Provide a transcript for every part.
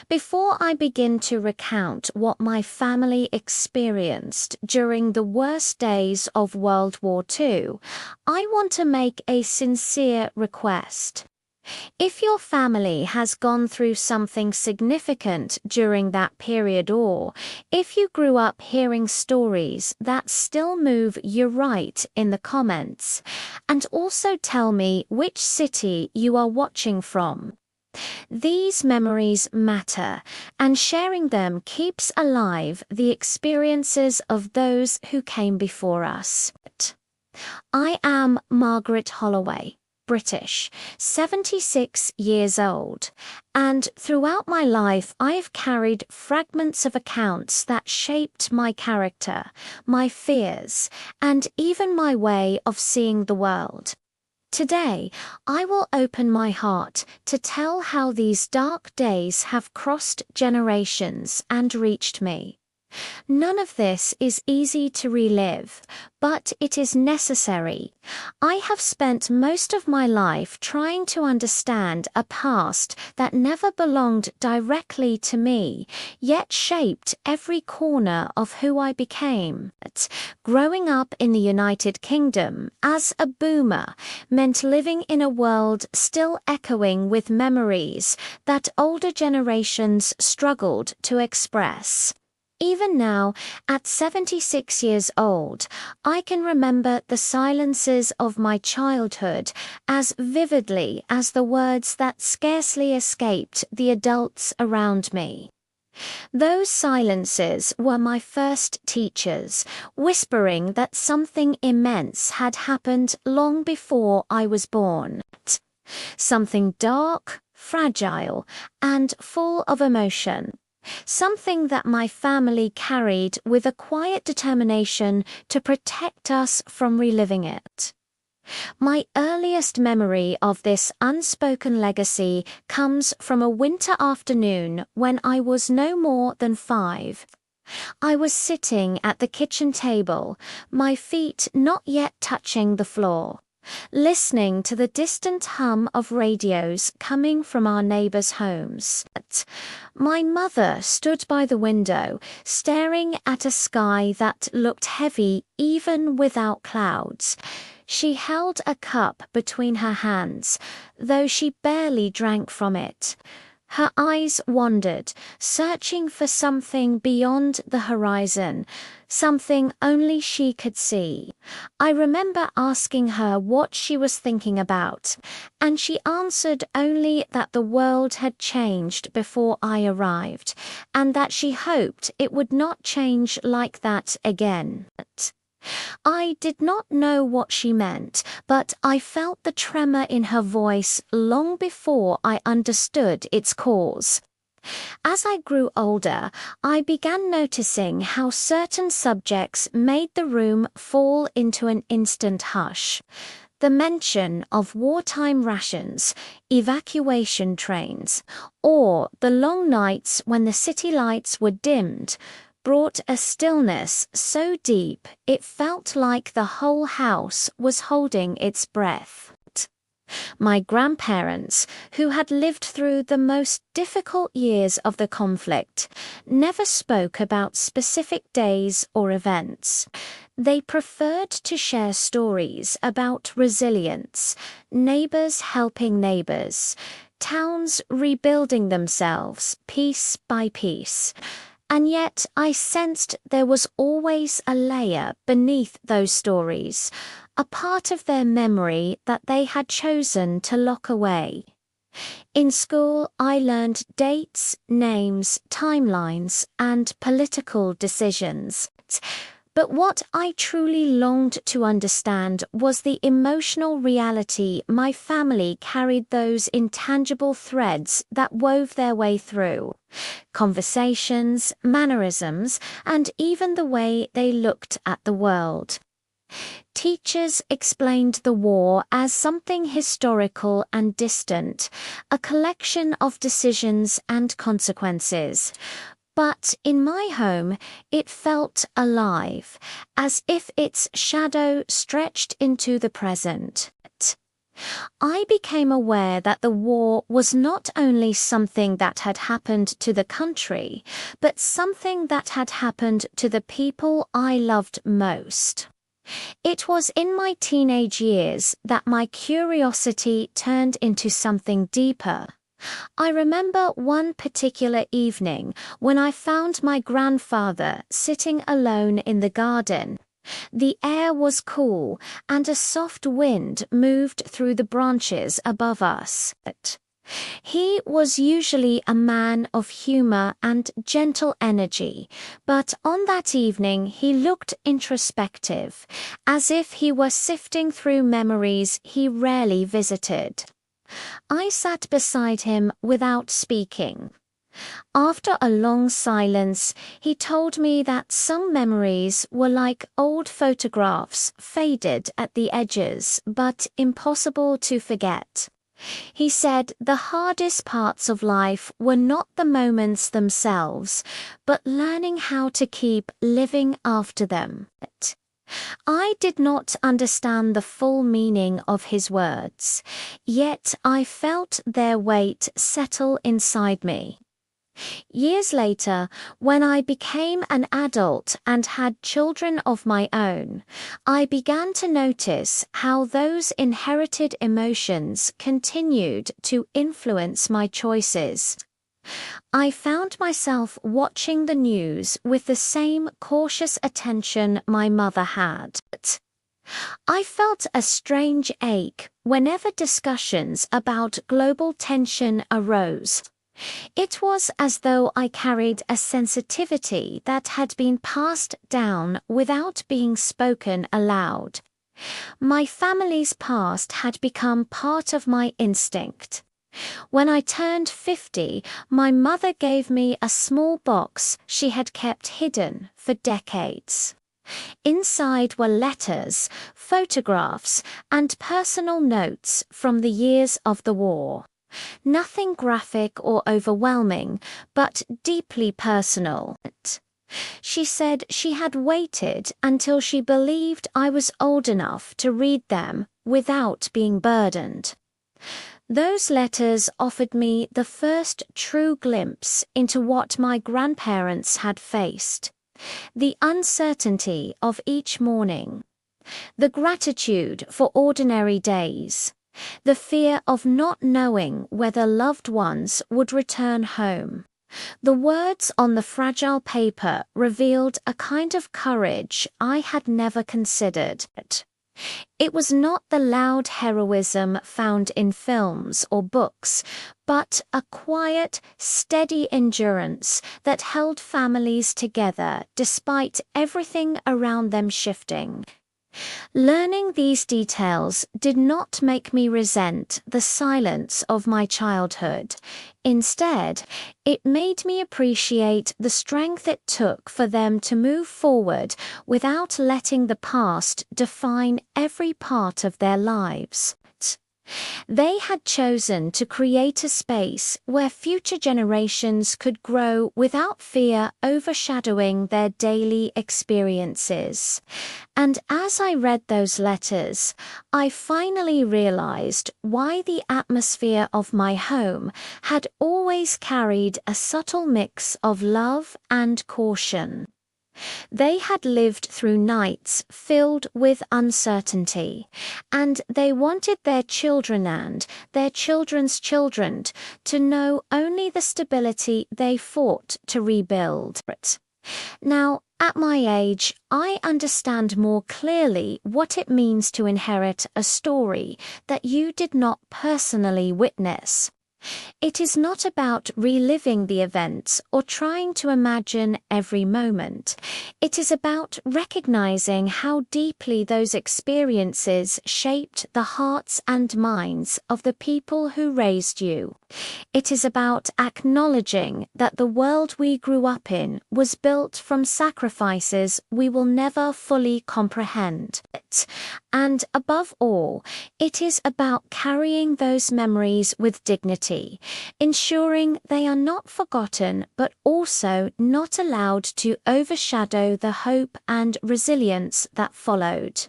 Before I begin to recount what my family experienced during the worst days of World War II, I want to make a sincere request. If your family has gone through something significant during that period, or if you grew up hearing stories that still move you, write in the comments. And also tell me which city you are watching from. These memories matter, and sharing them keeps alive the experiences of those who came before us. I am Margaret Holloway, British, 76 years old, and throughout my life I've carried fragments of accounts that shaped my character, my fears, and even my way of seeing the world. Today, I will open my heart to tell how these dark days have crossed generations and reached me. None of this is easy to relive, but it is necessary. I have spent most of my life trying to understand a past that never belonged directly to me, yet shaped every corner of who I became. Growing up in the United Kingdom as a boomer meant living in a world still echoing with memories that older generations struggled to express. Even now, at 76 years old, I can remember the silences of my childhood as vividly as the words that scarcely escaped the adults around me. Those silences were my first teachers, whispering that something immense had happened long before I was born. Something dark, fragile, and full of emotion. Something that my family carried with a quiet determination to protect us from reliving it. My earliest memory of this unspoken legacy comes from a winter afternoon when I was no more than 5. I was sitting at the kitchen table, my feet not yet touching the floor, listening to the distant hum of radios coming from our neighbors' homes. My mother stood by the window, staring at a sky that looked heavy even without clouds. She held a cup between her hands, though she barely drank from it. Her eyes wandered, searching for something beyond the horizon, something only she could see. I remember asking her what she was thinking about, and she answered only that the world had changed before I arrived, and that she hoped it would not change like that again. I did not know what she meant, but I felt the tremor in her voice long before I understood its cause. As I grew older, I began noticing how certain subjects made the room fall into an instant hush. The mention of wartime rations, evacuation trains, or the long nights when the city lights were dimmed brought a stillness so deep it felt like the whole house was holding its breath. My grandparents, who had lived through the most difficult years of the conflict, never spoke about specific days or events. They preferred to share stories about resilience, neighbors helping neighbors, towns rebuilding themselves piece by piece. And yet I sensed there was always a layer beneath those stories, a part of their memory that they had chosen to lock away. In school, I learned dates, names, timelines, and political decisions. But what I truly longed to understand was the emotional reality my family carried, those intangible threads that wove their way through conversations, mannerisms, and even the way they looked at the world. Teachers explained the war as something historical and distant, a collection of decisions and consequences. But in my home, it felt alive, as if its shadow stretched into the present. I became aware that the war was not only something that had happened to the country, but something that had happened to the people I loved most. It was in my teenage years that my curiosity turned into something deeper. I remember one particular evening when I found my grandfather sitting alone in the garden. The air was cool, and a soft wind moved through the branches above us. He was usually a man of humor and gentle energy, but on that evening he looked introspective, as if he were sifting through memories he rarely visited. I sat beside him without speaking. After a long silence, he told me that some memories were like old photographs, faded at the edges, but impossible to forget. He said the hardest parts of life were not the moments themselves, but learning how to keep living after them. I did not understand the full meaning of his words, yet I felt their weight settle inside me. Years later, when I became an adult and had children of my own, I began to notice how those inherited emotions continued to influence my choices. I found myself watching the news with the same cautious attention my mother had. I felt a strange ache whenever discussions about global tension arose. It was as though I carried a sensitivity that had been passed down without being spoken aloud. My family's past had become part of my instinct. When I turned 50, my mother gave me a small box she had kept hidden for decades. Inside were letters, photographs, and personal notes from the years of the war. Nothing graphic or overwhelming, but deeply personal. She said she had waited until she believed I was old enough to read them without being burdened. Those letters offered me the first true glimpse into what my grandparents had faced. The uncertainty of each morning, the gratitude for ordinary days, the fear of not knowing whether loved ones would return home. The words on the fragile paper revealed a kind of courage I had never considered. It was not the loud heroism found in films or books, but a quiet, steady endurance that held families together despite everything around them shifting. Learning these details did not make me resent the silence of my childhood. Instead, it made me appreciate the strength it took for them to move forward without letting the past define every part of their lives. They had chosen to create a space where future generations could grow without fear overshadowing their daily experiences. And as I read those letters, I finally realized why the atmosphere of my home had always carried a subtle mix of love and caution. They had lived through nights filled with uncertainty, and they wanted their children and their children's children to know only the stability they fought to rebuild. Now, at my age, I understand more clearly what it means to inherit a story that you did not personally witness. It is not about reliving the events or trying to imagine every moment. It is about recognizing how deeply those experiences shaped the hearts and minds of the people who raised you. It is about acknowledging that the world we grew up in was built from sacrifices we will never fully comprehend. And above all, it is about carrying those memories with dignity, ensuring they are not forgotten but also not allowed to overshadow the hope and resilience that followed.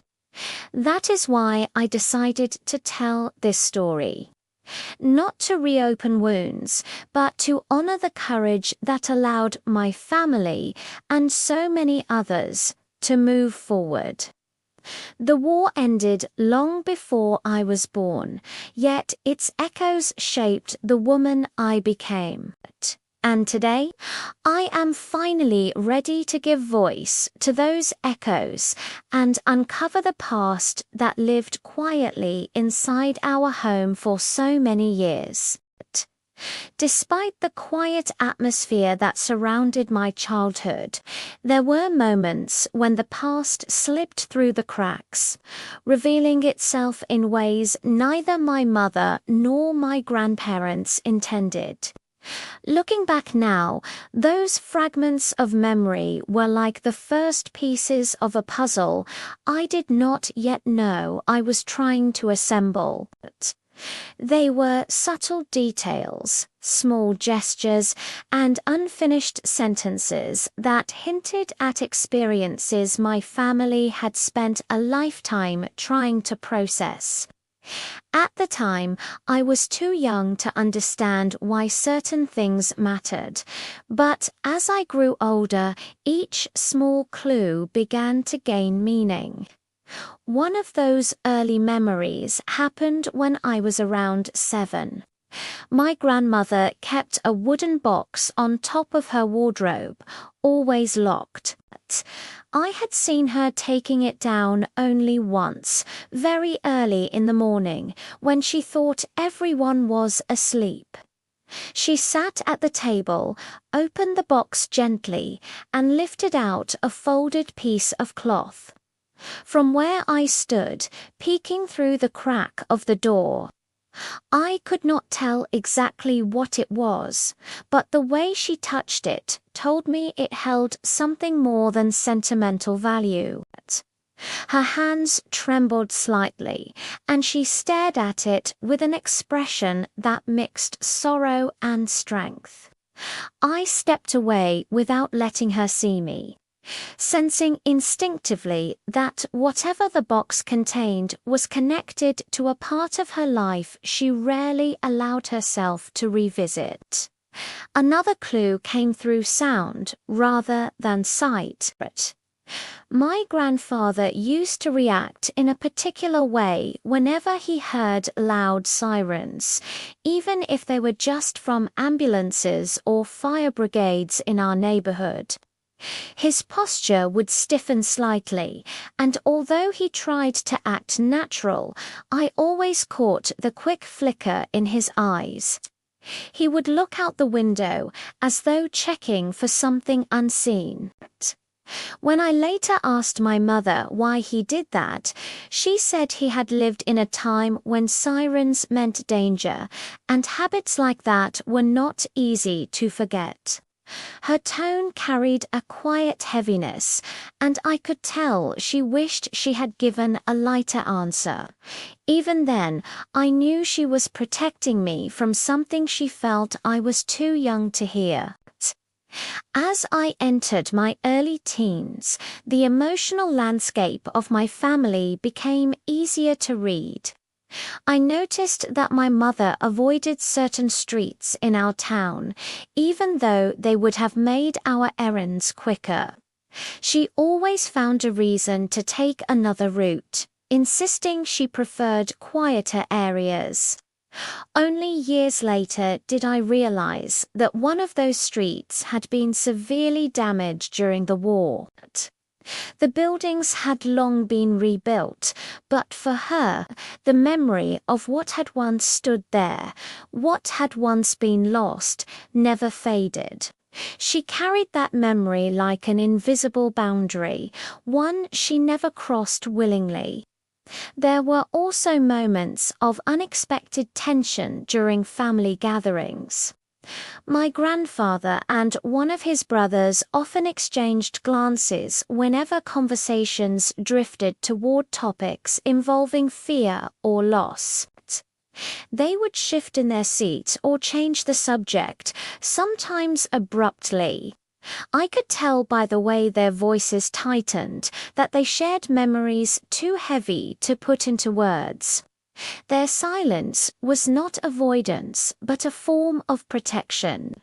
That is why I decided to tell this story. Not to reopen wounds, but to honor the courage that allowed my family and so many others to move forward. The war ended long before I was born, yet its echoes shaped the woman I became. And today, I am finally ready to give voice to those echoes and uncover the past that lived quietly inside our home for so many years. Despite the quiet atmosphere that surrounded my childhood, there were moments when the past slipped through the cracks, revealing itself in ways neither my mother nor my grandparents intended. Looking back now, those fragments of memory were like the first pieces of a puzzle I did not yet know I was trying to assemble. They were subtle details, small gestures, and unfinished sentences that hinted at experiences my family had spent a lifetime trying to process. At the time, I was too young to understand why certain things mattered, but as I grew older, each small clue began to gain meaning. One of those early memories happened when I was around 7. My grandmother kept a wooden box on top of her wardrobe, always locked. I had seen her taking it down only once, very early in the morning, when she thought everyone was asleep. She sat at the table, opened the box gently, and lifted out a folded piece of cloth. From where I stood, peeking through the crack of the door, I could not tell exactly what it was, but the way she touched it told me it held something more than sentimental value. Her hands trembled slightly, and she stared at it with an expression that mixed sorrow and strength. I stepped away without letting her see me, sensing instinctively that whatever the box contained was connected to a part of her life she rarely allowed herself to revisit. Another clue came through sound rather than sight. My grandfather used to react in a particular way whenever he heard loud sirens, even if they were just from ambulances or fire brigades in our neighborhood. His posture would stiffen slightly, and although he tried to act natural, I always caught the quick flicker in his eyes. He would look out the window as though checking for something unseen. When I later asked my mother why he did that, she said he had lived in a time when sirens meant danger, and habits like that were not easy to forget. Her tone carried a quiet heaviness, and I could tell she wished she had given a lighter answer. Even then, I knew she was protecting me from something she felt I was too young to hear. As I entered my early teens, the emotional landscape of my family became easier to read. I noticed that my mother avoided certain streets in our town, even though they would have made our errands quicker. She always found a reason to take another route, insisting she preferred quieter areas. Only years later did I realize that one of those streets had been severely damaged during the war. The buildings had long been rebuilt, but for her, the memory of what had once stood there, what had once been lost, never faded. She carried that memory like an invisible boundary, one she never crossed willingly. There were also moments of unexpected tension during family gatherings. My grandfather and one of his brothers often exchanged glances whenever conversations drifted toward topics involving fear or loss. They would shift in their seat or change the subject, sometimes abruptly. I could tell by the way their voices tightened that they shared memories too heavy to put into words. Their silence was not avoidance, but a form of protection.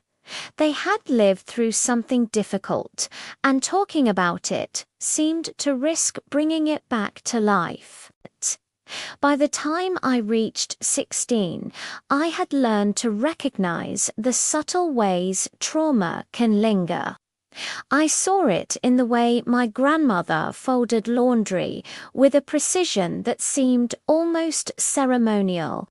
They had lived through something difficult, and talking about it seemed to risk bringing it back to life. By the time I reached 16, I had learned to recognize the subtle ways trauma can linger. I saw it in the way my grandmother folded laundry with a precision that seemed almost ceremonial.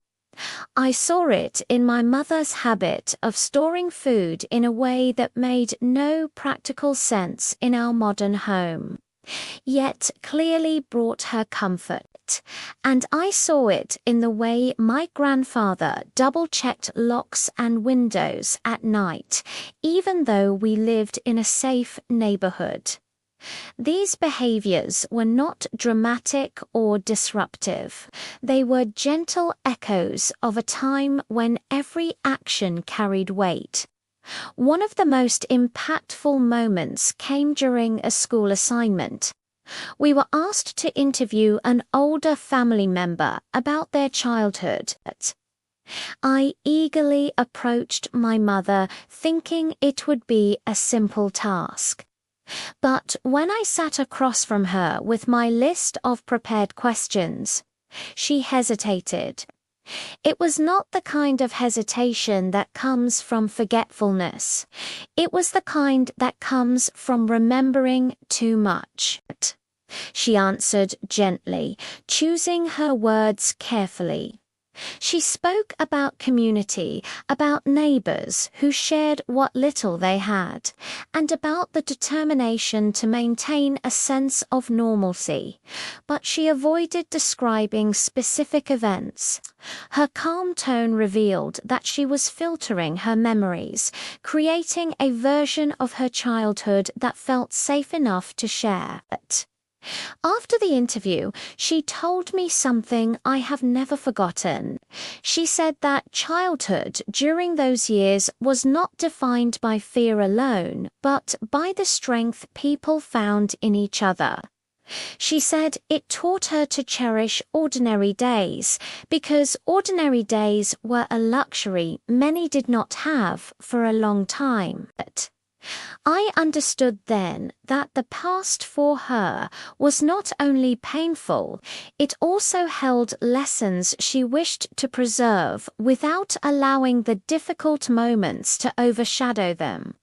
I saw it in my mother's habit of storing food in a way that made no practical sense in our modern home, yet clearly brought her comfort. And I saw it in the way my grandfather double-checked locks and windows at night, even though we lived in a safe neighborhood. These behaviors were not dramatic or disruptive. They were gentle echoes of a time when every action carried weight. One of the most impactful moments came during a school assignment. We were asked to interview an older family member about their childhood. I eagerly approached my mother, thinking it would be a simple task. But when I sat across from her with my list of prepared questions, she hesitated. It was not the kind of hesitation that comes from forgetfulness. It was the kind that comes from remembering too much. She answered gently, choosing her words carefully. She spoke about community, about neighbors who shared what little they had, and about the determination to maintain a sense of normalcy. But she avoided describing specific events. Her calm tone revealed that she was filtering her memories, creating a version of her childhood that felt safe enough to share. After the interview, she told me something I have never forgotten. She said that childhood during those years was not defined by fear alone, but by the strength people found in each other. She said it taught her to cherish ordinary days, because ordinary days were a luxury many did not have for a long time. I understood then that the past for her was not only painful, it also held lessons she wished to preserve without allowing the difficult moments to overshadow them.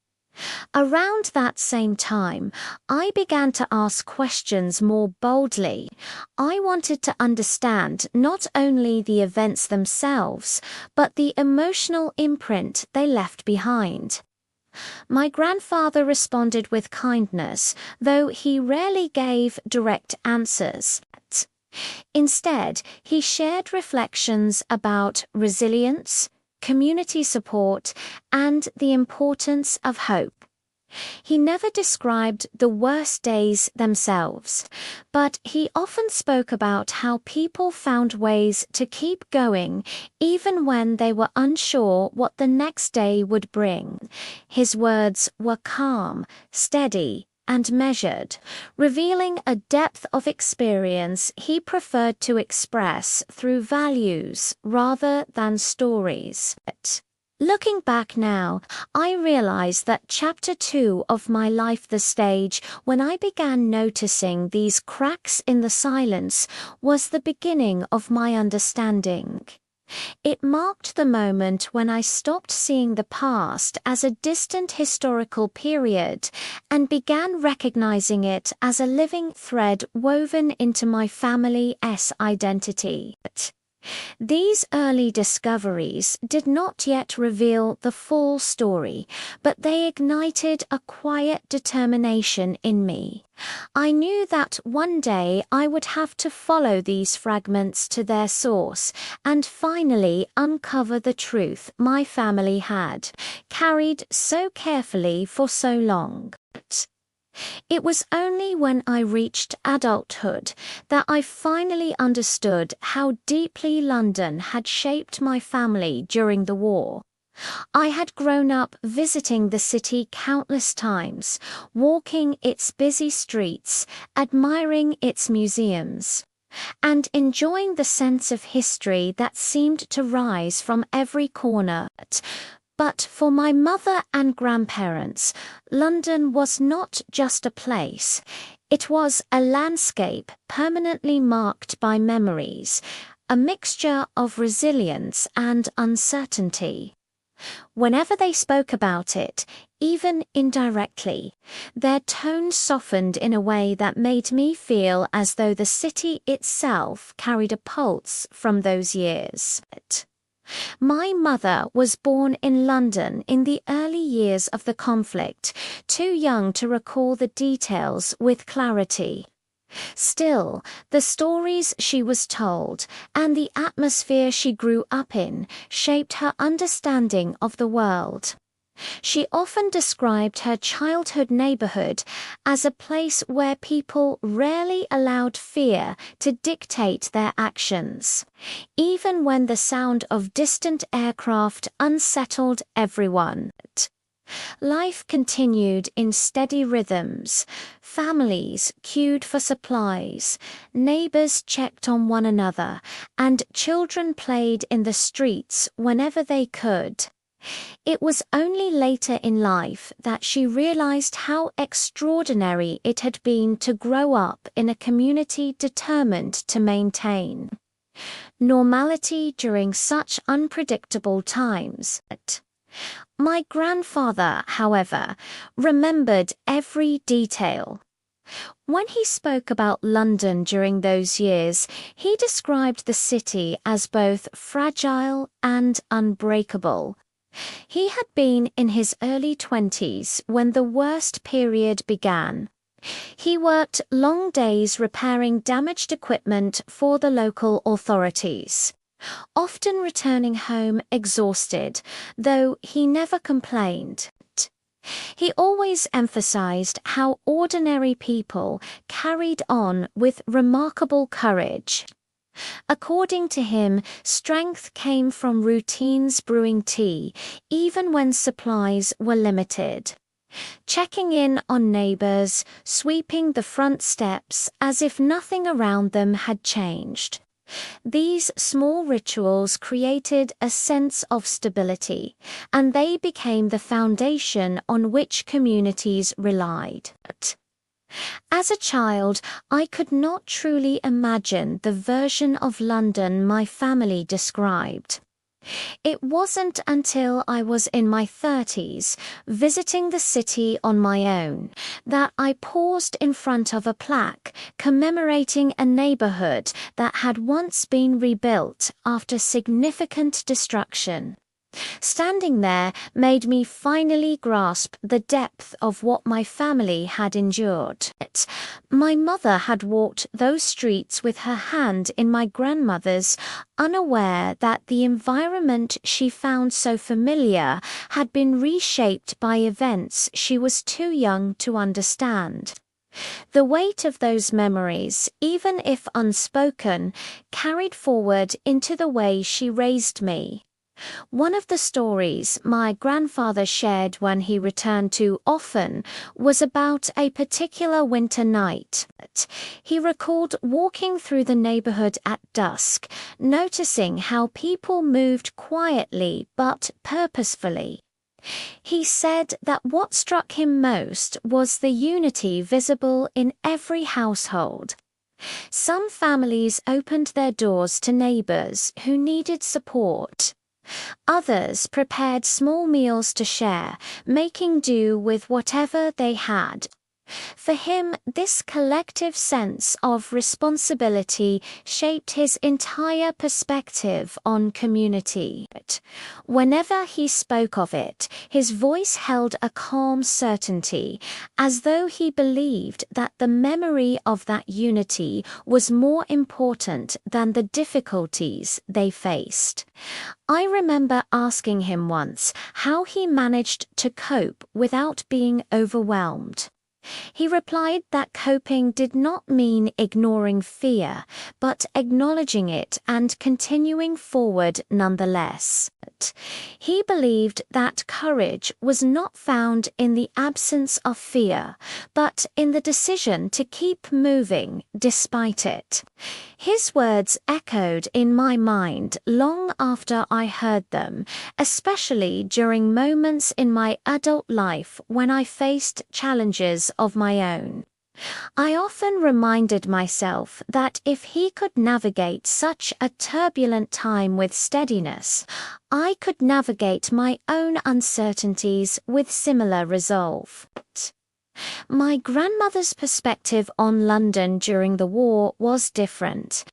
Around that same time, I began to ask questions more boldly. I wanted to understand not only the events themselves, but the emotional imprint they left behind. My grandfather responded with kindness, though he rarely gave direct answers. Instead, he shared reflections about resilience, community support, and the importance of hope. He never described the worst days themselves, but he often spoke about how people found ways to keep going even when they were unsure what the next day would bring. His words were calm, steady, and measured, revealing a depth of experience he preferred to express through values rather than stories. Looking back now, I realize that chapter 2 of my life, The Stage, when I began noticing these cracks in the silence, was the beginning of my understanding. It marked the moment when I stopped seeing the past as a distant historical period and began recognizing it as a living thread woven into my family's identity. These early discoveries did not yet reveal the full story, but they ignited a quiet determination in me. I knew that one day I would have to follow these fragments to their source and finally uncover the truth my family had carried so carefully for so long. It was only when I reached adulthood that I finally understood how deeply London had shaped my family during the war. I had grown up visiting the city countless times, walking its busy streets, admiring its museums, and enjoying the sense of history that seemed to rise from every corner. But for my mother and grandparents, London was not just a place. It was a landscape permanently marked by memories, a mixture of resilience and uncertainty. Whenever they spoke about it, even indirectly, their tone softened in a way that made me feel as though the city itself carried a pulse from those years. My mother was born in London in the early years of the conflict, too young to recall the details with clarity. Still, the stories she was told and the atmosphere she grew up in shaped her understanding of the world. She often described her childhood neighborhood as a place where people rarely allowed fear to dictate their actions, even when the sound of distant aircraft unsettled everyone. Life continued in steady rhythms. Families queued for supplies, neighbors checked on one another, and children played in the streets whenever they could. It was only later in life that she realized how extraordinary it had been to grow up in a community determined to maintain normality during such unpredictable times. My grandfather, however, remembered every detail. When he spoke about London during those years, he described the city as both fragile and unbreakable. He had been in his early 20s when the worst period began. He worked long days repairing damaged equipment for the local authorities, often returning home exhausted, though he never complained. He always emphasized how ordinary people carried on with remarkable courage. According to him, strength came from routines brewing tea, even when supplies were limited. Checking in on neighbors, sweeping the front steps as if nothing around them had changed. These small rituals created a sense of stability, and they became the foundation on which communities relied. As a child, I could not truly imagine the version of London my family described. It wasn't until I was in my 30s, visiting the city on my own, that I paused in front of a plaque commemorating a neighborhood that had once been rebuilt after significant destruction. Standing there made me finally grasp the depth of what my family had endured. My mother had walked those streets with her hand in my grandmother's, unaware that the environment she found so familiar had been reshaped by events she was too young to understand. The weight of those memories, even if unspoken, carried forward into the way she raised me. One of the stories my grandfather shared when he returned too often was about a particular winter night. He recalled walking through the neighborhood at dusk, noticing how people moved quietly but purposefully. He said that what struck him most was the unity visible in every household. Some families opened their doors to neighbors who needed support. Others prepared small meals to share, making do with whatever they had. For him, this collective sense of responsibility shaped his entire perspective on community. Whenever he spoke of it, his voice held a calm certainty, as though he believed that the memory of that unity was more important than the difficulties they faced. I remember asking him once how he managed to cope without being overwhelmed. He replied that coping did not mean ignoring fear, but acknowledging it and continuing forward nonetheless. He believed that courage was not found in the absence of fear, but in the decision to keep moving despite it. His words echoed in my mind long after I heard them, especially during moments in my adult life when I faced challenges of my own. I often reminded myself that if he could navigate such a turbulent time with steadiness, I could navigate my own uncertainties with similar resolve. My grandmother's perspective on London during the war was different.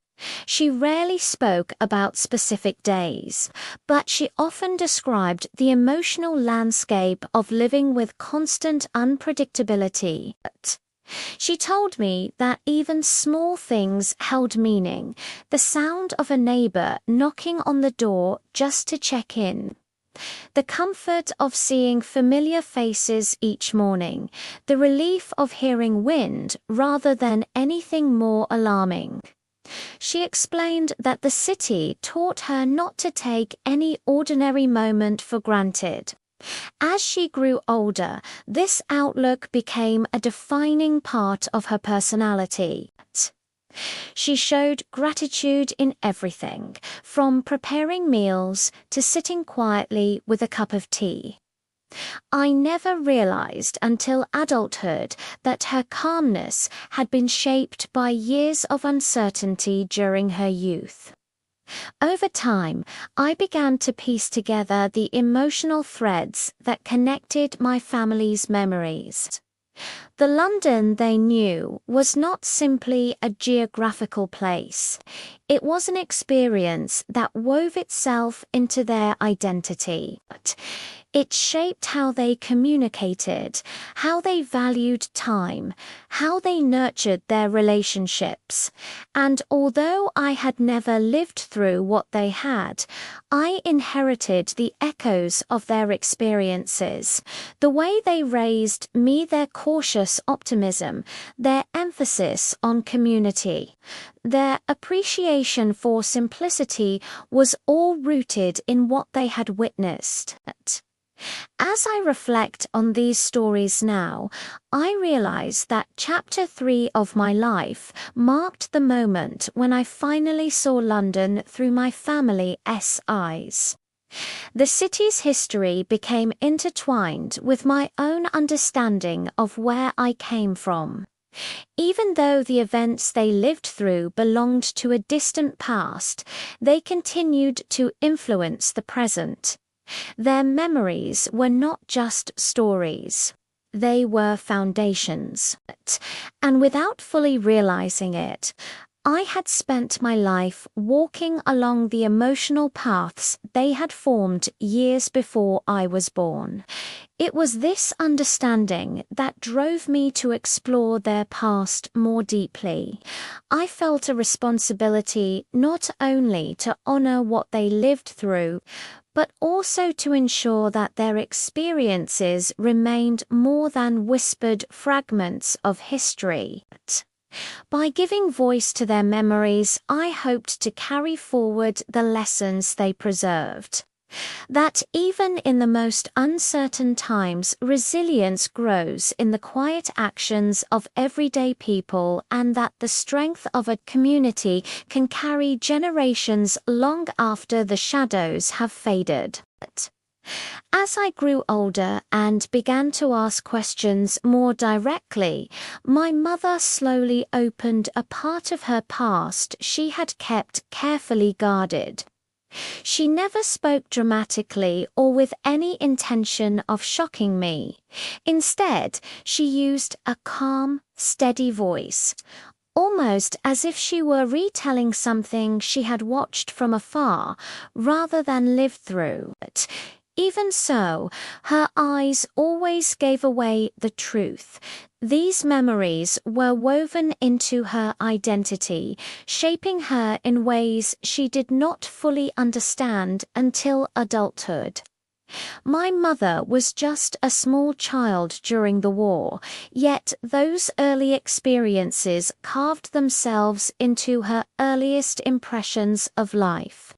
She rarely spoke about specific days, but she often described the emotional landscape of living with constant unpredictability. She told me that even small things held meaning, the sound of a neighbor knocking on the door just to check in, the comfort of seeing familiar faces each morning, the relief of hearing wind rather than anything more alarming. She explained that the city taught her not to take any ordinary moment for granted. As she grew older, this outlook became a defining part of her personality. She showed gratitude in everything, from preparing meals to sitting quietly with a cup of tea. I never realized until adulthood that her calmness had been shaped by years of uncertainty during her youth. Over time, I began to piece together the emotional threads that connected my family's memories. The London they knew was not simply a geographical place. It was an experience that wove itself into their identity. It shaped how they communicated, how they valued time, how they nurtured their relationships. And although I had never lived through what they had, I inherited the echoes of their experiences, the way they raised me, their cautious optimism, their emphasis on community. Their appreciation for simplicity was all rooted in what they had witnessed. As I reflect on these stories now, I realize that Chapter 3 of my life marked the moment when I finally saw London through my family's eyes. The city's history became intertwined with my own understanding of where I came from. Even though the events they lived through belonged to a distant past, they continued to influence the present. Their memories were not just stories. They were foundations. And without fully realizing it, I had spent my life walking along the emotional paths they had formed years before I was born. It was this understanding that drove me to explore their past more deeply. I felt a responsibility not only to honor what they lived through, but also to ensure that their experiences remained more than whispered fragments of history. By giving voice to their memories, I hoped to carry forward the lessons they preserved. That even in the most uncertain times, resilience grows in the quiet actions of everyday people, and that the strength of a community can carry generations long after the shadows have faded. As I grew older and began to ask questions more directly, my mother slowly opened a part of her past she had kept carefully guarded. She never spoke dramatically or with any intention of shocking me. Instead, she used a calm, steady voice, almost as if she were retelling something she had watched from afar rather than lived through. Even so, her eyes always gave away the truth. These memories were woven into her identity, shaping her in ways she did not fully understand until adulthood. My mother was just a small child during the war, yet those early experiences carved themselves into her earliest impressions of life.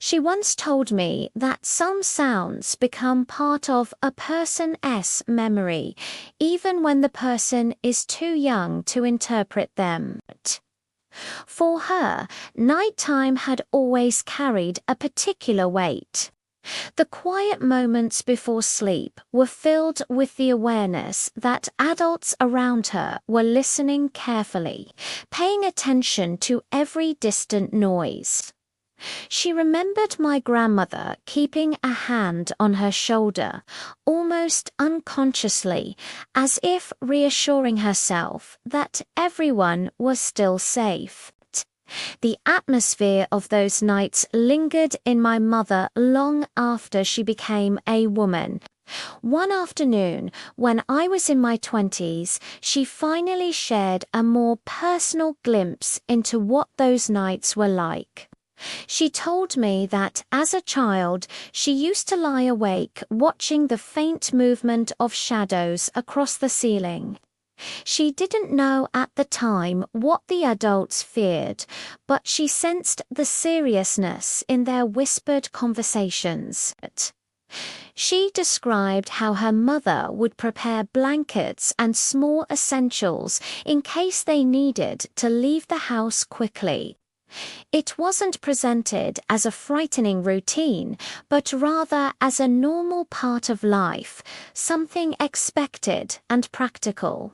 She once told me that some sounds become part of a person's memory, even when the person is too young to interpret them. For her, nighttime had always carried a particular weight. The quiet moments before sleep were filled with the awareness that adults around her were listening carefully, paying attention to every distant noise. She remembered my grandmother keeping a hand on her shoulder, almost unconsciously, as if reassuring herself that everyone was still safe. The atmosphere of those nights lingered in my mother long after she became a woman. One afternoon, when I was in my 20s, she finally shared a more personal glimpse into what those nights were like. She told me that as a child, she used to lie awake watching the faint movement of shadows across the ceiling. She didn't know at the time what the adults feared, but she sensed the seriousness in their whispered conversations. She described how her mother would prepare blankets and small essentials in case they needed to leave the house quickly. It wasn't presented as a frightening routine, but rather as a normal part of life, something expected and practical.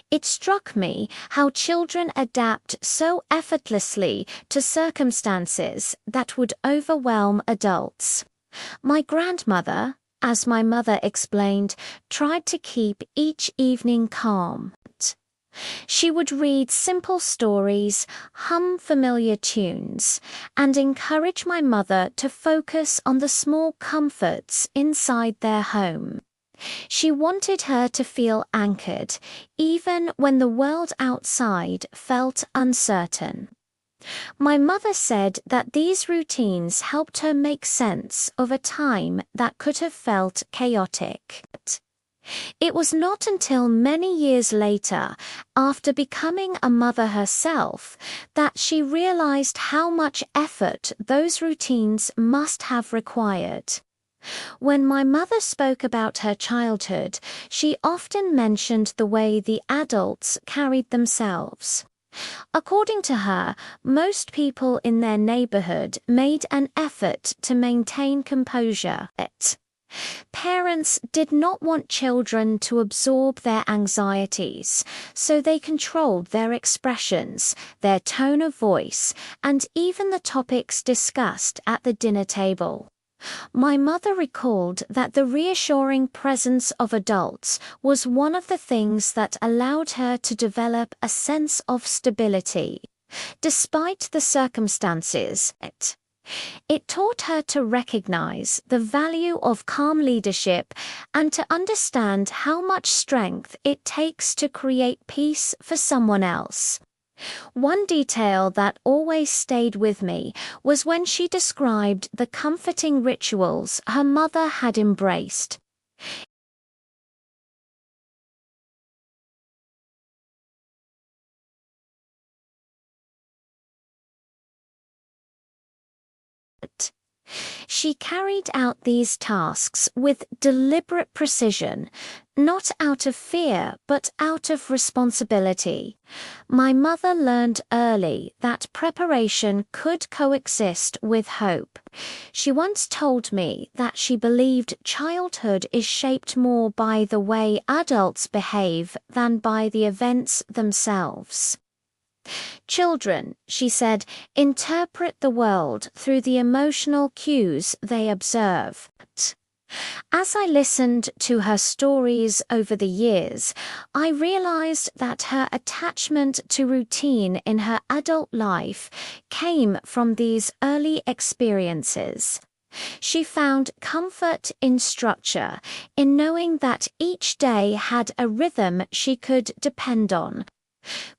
It struck me how children adapt so effortlessly to circumstances that would overwhelm adults. My grandmother, as my mother explained, tried to keep each evening calm. She would read simple stories, hum familiar tunes, and encourage my mother to focus on the small comforts inside their home. She wanted her to feel anchored, even when the world outside felt uncertain. My mother said that these routines helped her make sense of a time that could have felt chaotic. It was not until many years later, after becoming a mother herself, that she realized how much effort those routines must have required. When my mother spoke about her childhood, she often mentioned the way the adults carried themselves. According to her, most people in their neighborhood made an effort to maintain composure. Parents did not want children to absorb their anxieties, so they controlled their expressions, their tone of voice, and even the topics discussed at the dinner table. My mother recalled that the reassuring presence of adults was one of the things that allowed her to develop a sense of stability. Despite the circumstances, it taught her to recognize the value of calm leadership and to understand how much strength it takes to create peace for someone else. One detail that always stayed with me was when she described the comforting rituals her mother had embraced. She carried out these tasks with deliberate precision, not out of fear, but out of responsibility. My mother learned early that preparation could coexist with hope. She once told me that she believed childhood is shaped more by the way adults behave than by the events themselves. Children, she said, interpret the world through the emotional cues they observe. As I listened to her stories over the years, I realized that her attachment to routine in her adult life came from these early experiences. She found comfort in structure, in knowing that each day had a rhythm she could depend on.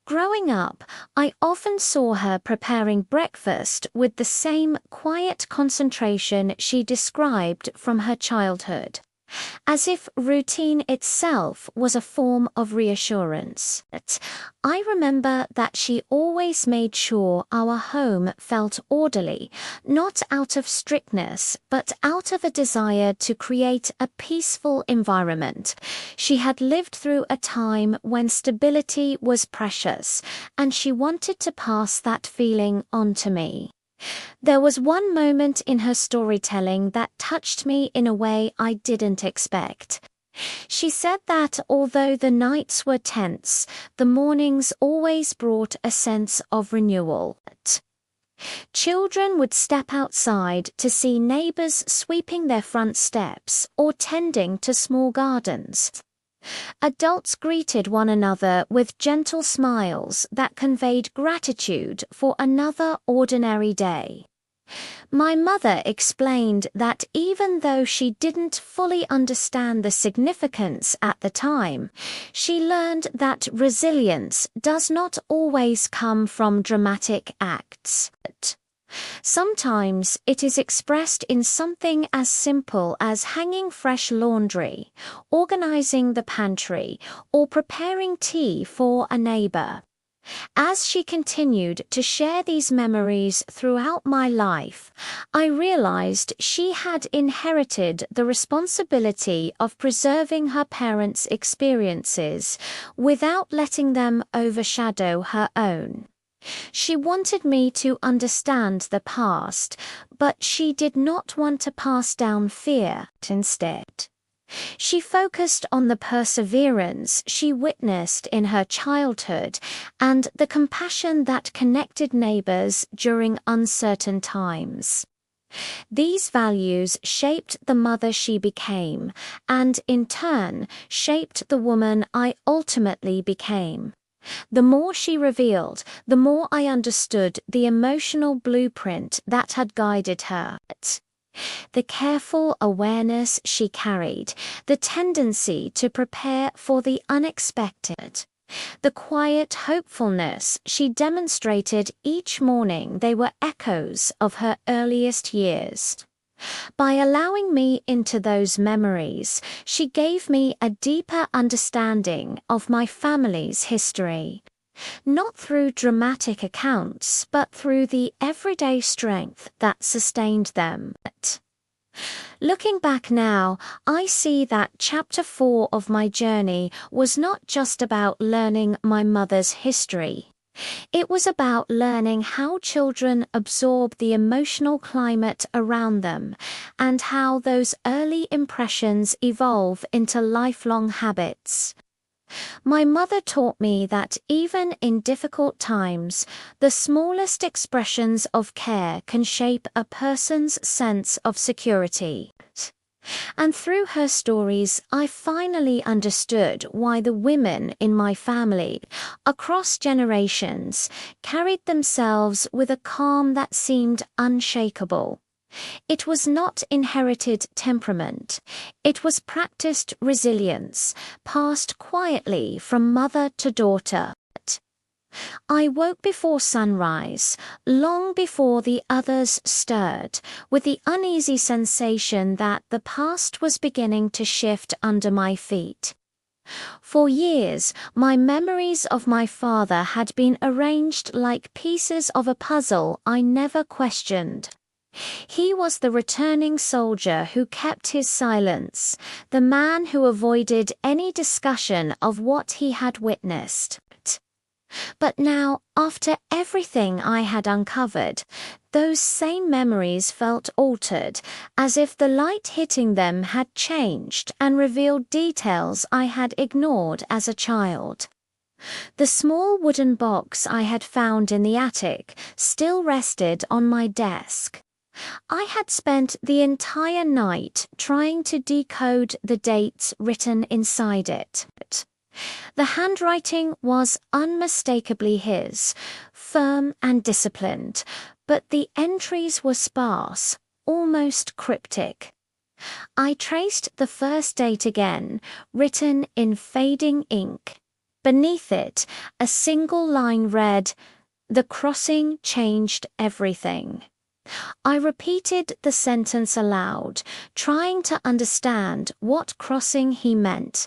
Growing up, I often saw her preparing breakfast with the same quiet concentration she described from her childhood. as if routine itself was a form of reassurance. I remember that she always made sure our home felt orderly, not out of strictness, but out of a desire to create a peaceful environment. She had lived through a time when stability was precious, and she wanted to pass that feeling on to me. There was one moment in her storytelling that touched me in a way I didn't expect. She said that although the nights were tense, the mornings always brought a sense of renewal. Children would step outside to see neighbors sweeping their front steps or tending to small gardens. Adults greeted one another with gentle smiles that conveyed gratitude for another ordinary day. My mother explained that even though she didn't fully understand the significance at the time, she learned that resilience does not always come from dramatic acts. Sometimes it is expressed in something as simple as hanging fresh laundry, organizing the pantry, or preparing tea for a neighbor. As she continued to share these memories throughout my life, I realized she had inherited the responsibility of preserving her parents' experiences without letting them overshadow her own. She wanted me to understand the past, but she did not want to pass down fear instead. She focused on the perseverance she witnessed in her childhood and the compassion that connected neighbors during uncertain times. These values shaped the mother she became, and in turn shaped the woman I ultimately became. The more she revealed, the more I understood the emotional blueprint that had guided her. The careful awareness she carried, the tendency to prepare for the unexpected, the quiet hopefulness she demonstrated each morning, they were echoes of her earliest years. By allowing me into those memories, she gave me a deeper understanding of my family's history. Not through dramatic accounts, but through the everyday strength that sustained them. Looking back now, I see that chapter 4 of my journey was not just about learning my mother's history. It was about learning how children absorb the emotional climate around them and how those early impressions evolve into lifelong habits. My mother taught me that even in difficult times, the smallest expressions of care can shape a person's sense of security. And through her stories, I finally understood why the women in my family, across generations, carried themselves with a calm that seemed unshakable. It was not inherited temperament. It was practiced resilience, passed quietly from mother to daughter. I woke before sunrise, long before the others stirred, with the uneasy sensation that the past was beginning to shift under my feet. For years, my memories of my father had been arranged like pieces of a puzzle I never questioned. He was the returning soldier who kept his silence, the man who avoided any discussion of what he had witnessed. But now, after everything I had uncovered, those same memories felt altered, as if the light hitting them had changed and revealed details I had ignored as a child. The small wooden box I had found in the attic still rested on my desk. I had spent the entire night trying to decode the dates written inside it. The handwriting was unmistakably his, firm and disciplined, but the entries were sparse, almost cryptic. I traced the first date again, written in fading ink. Beneath it, a single line read, "The crossing changed everything." I repeated the sentence aloud, trying to understand what crossing he meant.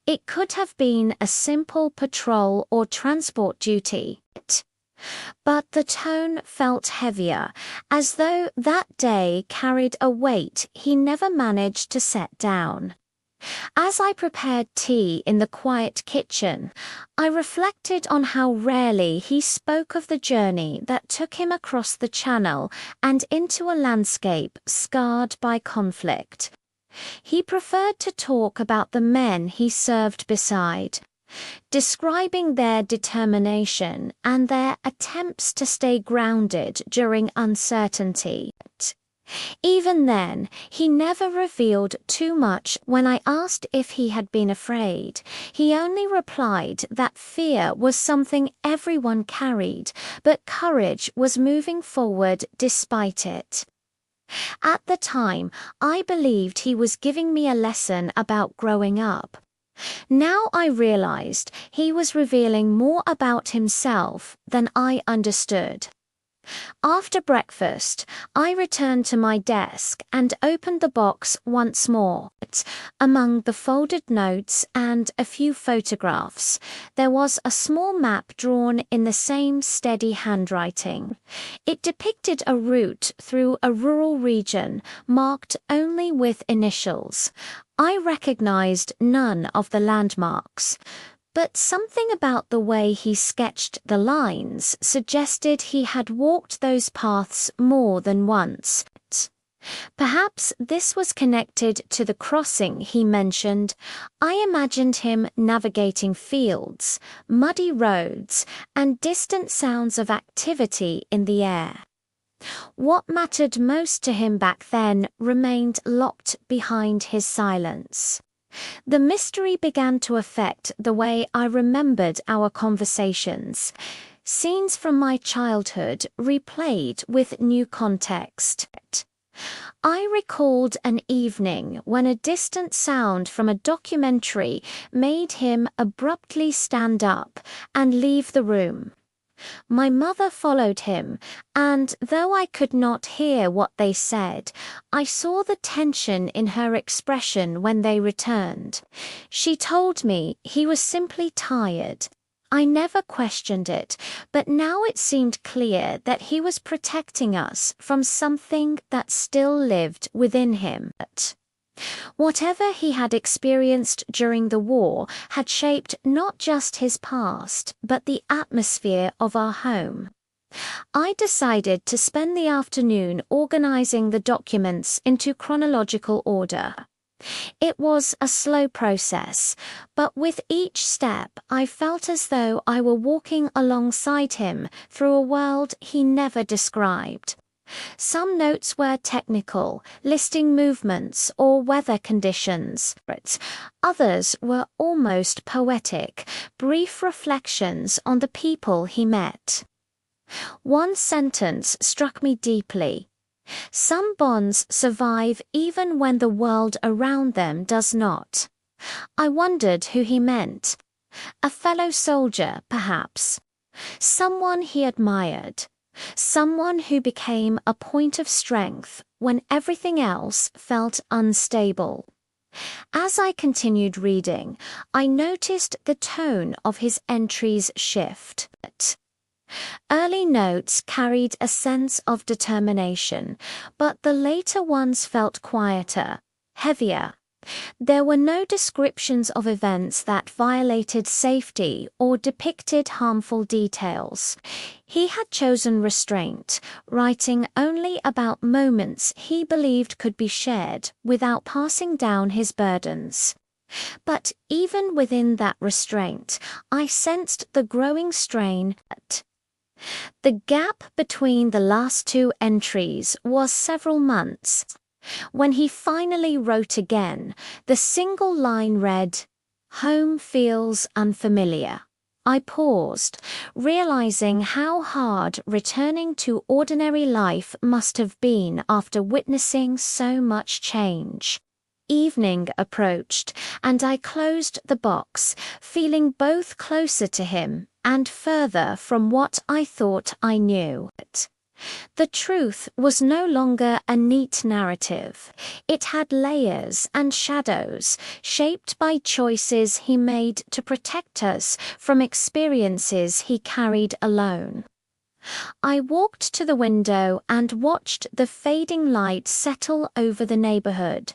It could have been a simple patrol or transport duty, but the tone felt heavier, as though that day carried a weight he never managed to set down. As I prepared tea in the quiet kitchen, I reflected on how rarely he spoke of the journey that took him across the channel and into a landscape scarred by conflict. He preferred to talk about the men he served beside, describing their determination and their attempts to stay grounded during uncertainty. Even then, he never revealed too much. When I asked if he had been afraid, he only replied that fear was something everyone carried, but courage was moving forward despite it. At the time, I believed he was giving me a lesson about growing up. Now I realized he was revealing more about himself than I understood. After breakfast, I returned to my desk and opened the box once more. Among the folded notes and a few photographs, there was a small map drawn in the same steady handwriting. It depicted a route through a rural region, marked only with initials. I recognized none of the landmarks, but something about the way he sketched the lines suggested he had walked those paths more than once. Perhaps this was connected to the crossing he mentioned. I imagined him navigating fields, muddy roads, and distant sounds of activity in the air. What mattered most to him back then remained locked behind his silence. The mystery began to affect the way I remembered our conversations. Scenes from my childhood replayed with new context. I recalled an evening when a distant sound from a documentary made him abruptly stand up and leave the room. My mother followed him, and though I could not hear what they said, I saw the tension in her expression when they returned. She told me he was simply tired. I never questioned it, but now it seemed clear that he was protecting us from something that still lived within him. Whatever he had experienced during the war had shaped not just his past, but the atmosphere of our home. I decided to spend the afternoon organizing the documents into chronological order. It was a slow process, but with each step I felt as though I were walking alongside him through a world he never described. Some notes were technical, listing movements or weather conditions. Others were almost poetic, brief reflections on the people he met. One sentence struck me deeply. Some bonds survive even when the world around them does not. I wondered who he meant. A fellow soldier, perhaps. Someone he admired. Someone who became a point of strength when everything else felt unstable. As I continued reading, I noticed the tone of his entries shift. Early notes carried a sense of determination, but the later ones felt quieter, heavier. There were no descriptions of events that violated safety or depicted harmful details. He had chosen restraint, writing only about moments he believed could be shared without passing down his burdens. But even within that restraint, I sensed the growing strain. The gap between the last two entries was several months. When he finally wrote again, the single line read, "Home feels unfamiliar." I paused, realizing how hard returning to ordinary life must have been after witnessing so much change. Evening approached, and I closed the box, feeling both closer to him and further from what I thought I knew. The truth was no longer a neat narrative. It had layers and shadows, shaped by choices he made to protect us from experiences he carried alone. I walked to the window and watched the fading light settle over the neighborhood.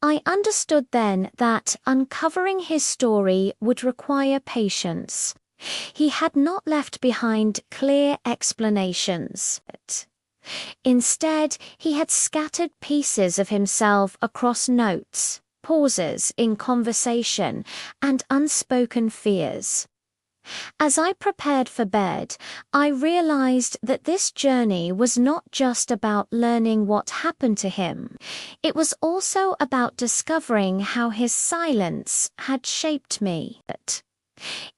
I understood then that uncovering his story would require patience. He had not left behind clear explanations. Instead, he had scattered pieces of himself across notes, pauses in conversation, and unspoken fears. As I prepared for bed, I realized that this journey was not just about learning what happened to him. It was also about discovering how his silence had shaped me.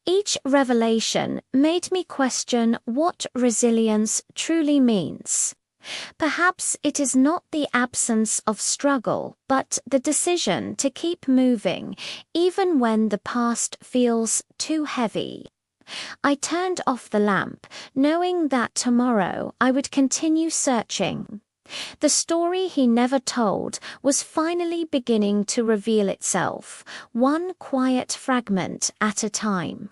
Each revelation made me question what resilience truly means. Perhaps it is not the absence of struggle, but the decision to keep moving, even when the past feels too heavy. I turned off the lamp, knowing that tomorrow I would continue searching. The story he never told was finally beginning to reveal itself, one quiet fragment at a time.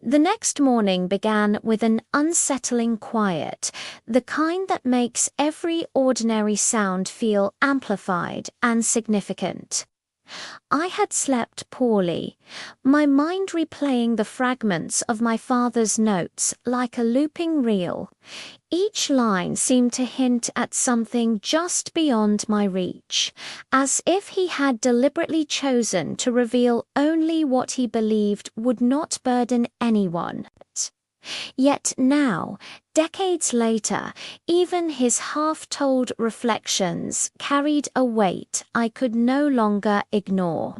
The next morning began with an unsettling quiet, the kind that makes every ordinary sound feel amplified and significant. I had slept poorly, my mind replaying the fragments of my father's notes like a looping reel. Each line seemed to hint at something just beyond my reach, as if he had deliberately chosen to reveal only what he believed would not burden anyone. Yet now, decades later, even his half-told reflections carried a weight I could no longer ignore.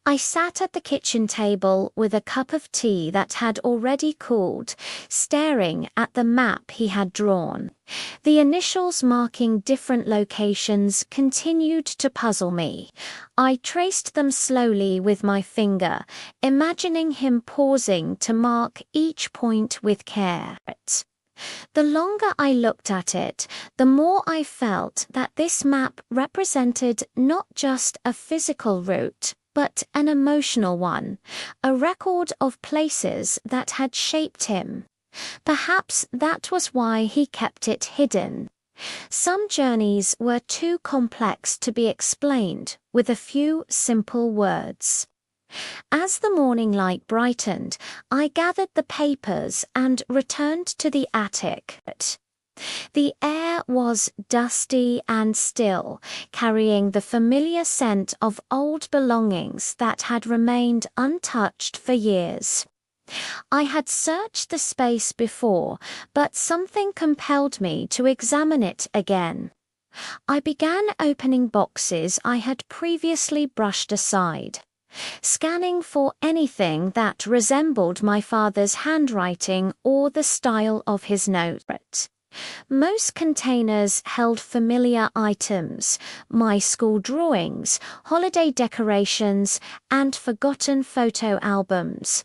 I sat at the kitchen table with a cup of tea that had already cooled, staring at the map he had drawn. The initials marking different locations continued to puzzle me. I traced them slowly with my finger, imagining him pausing to mark each point with care. The longer I looked at it, the more I felt that this map represented not just a physical route, but an emotional one, a record of places that had shaped him. Perhaps that was why he kept it hidden. Some journeys were too complex to be explained with a few simple words. As the morning light brightened, I gathered the papers and returned to the attic. The air was dusty and still, carrying the familiar scent of old belongings that had remained untouched for years. I had searched the space before, but something compelled me to examine it again. I began opening boxes I had previously brushed aside, scanning for anything that resembled my father's handwriting or the style of his note. Most containers held familiar items, my school drawings, holiday decorations, and forgotten photo albums.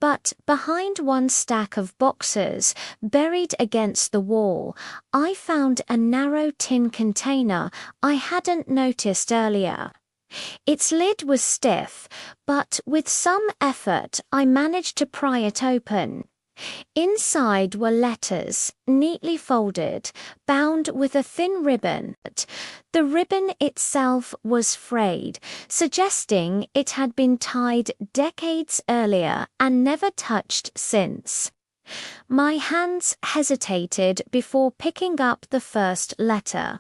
But behind one stack of boxes, buried against the wall, I found a narrow tin container I hadn't noticed earlier. Its lid was stiff, but with some effort I managed to pry it open. Inside were letters, neatly folded, bound with a thin ribbon. The ribbon itself was frayed, suggesting it had been tied decades earlier and never touched since. My hands hesitated before picking up the first letter.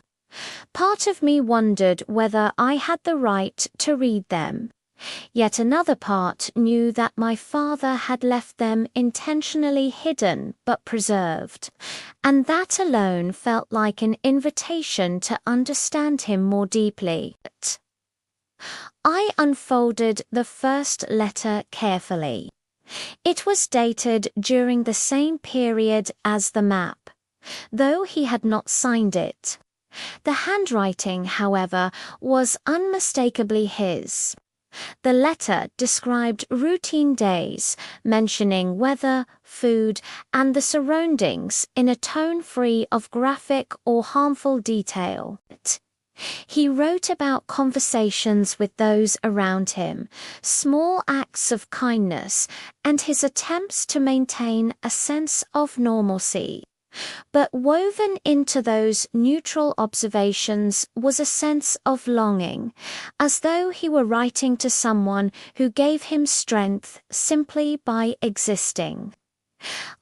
Part of me wondered whether I had the right to read them. Yet another part knew that my father had left them intentionally hidden but preserved, and that alone felt like an invitation to understand him more deeply. I unfolded the first letter carefully. It was dated during the same period as the map, though he had not signed it. The handwriting, however, was unmistakably his. The letter described routine days, mentioning weather, food, and the surroundings in a tone free of graphic or harmful detail. He wrote about conversations with those around him, small acts of kindness, and his attempts to maintain a sense of normalcy. But woven into those neutral observations was a sense of longing, as though he were writing to someone who gave him strength simply by existing.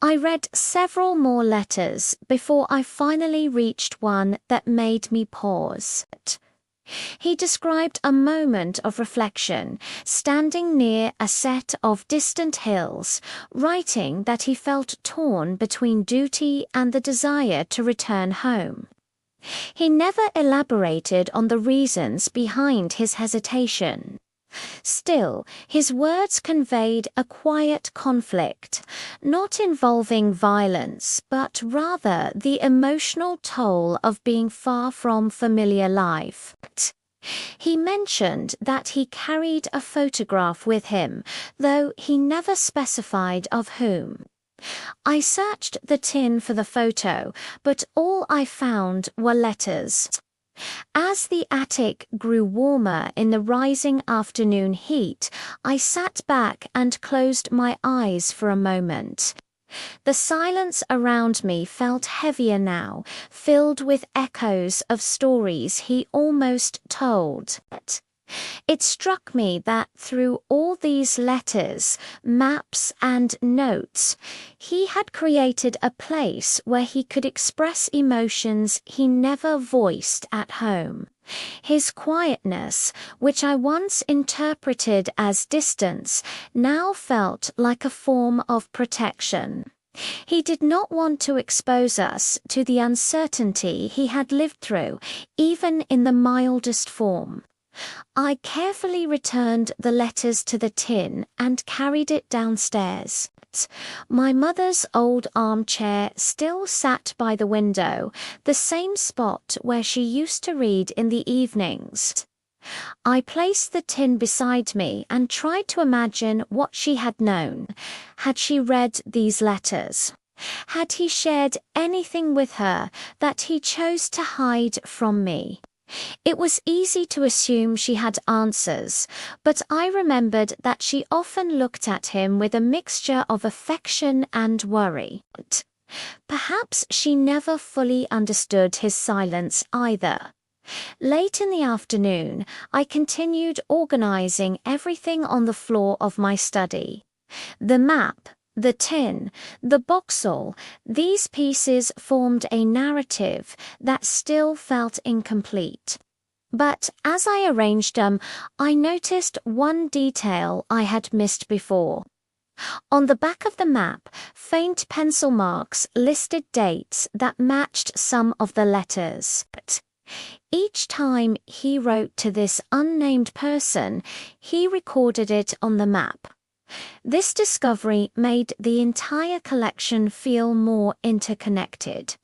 I read several more letters before I finally reached one that made me pause. He described a moment of reflection, standing near a set of distant hills, writing that he felt torn between duty and the desire to return home. He never elaborated on the reasons behind his hesitation. Still, his words conveyed a quiet conflict, not involving violence, but rather the emotional toll of being far from familiar life. He mentioned that he carried a photograph with him, though he never specified of whom. I searched the tin for the photo, but all I found were letters. As the attic grew warmer in the rising afternoon heat, I sat back and closed my eyes for a moment. The silence around me felt heavier now, filled with echoes of stories he almost told. It struck me that through all these letters, maps, and notes, he had created a place where he could express emotions he never voiced at home. His quietness, which I once interpreted as distance, now felt like a form of protection. He did not want to expose us to the uncertainty he had lived through, even in the mildest form. I carefully returned the letters to the tin and carried it downstairs. My mother's old armchair still sat by the window, the same spot where she used to read in the evenings. I placed the tin beside me and tried to imagine what she had known. Had she read these letters? Had he shared anything with her that he chose to hide from me? It was easy to assume she had answers, but I remembered that she often looked at him with a mixture of affection and worry. Perhaps she never fully understood his silence either. Late in the afternoon, I continued organizing everything on the floor of my study. The map, the tin, the boxall, these pieces formed a narrative that still felt incomplete. But as I arranged them, I noticed one detail I had missed before. On the back of the map, faint pencil marks listed dates that matched some of the letters. Each time he wrote to this unnamed person, he recorded it on the map. This discovery made the entire collection feel more interconnected.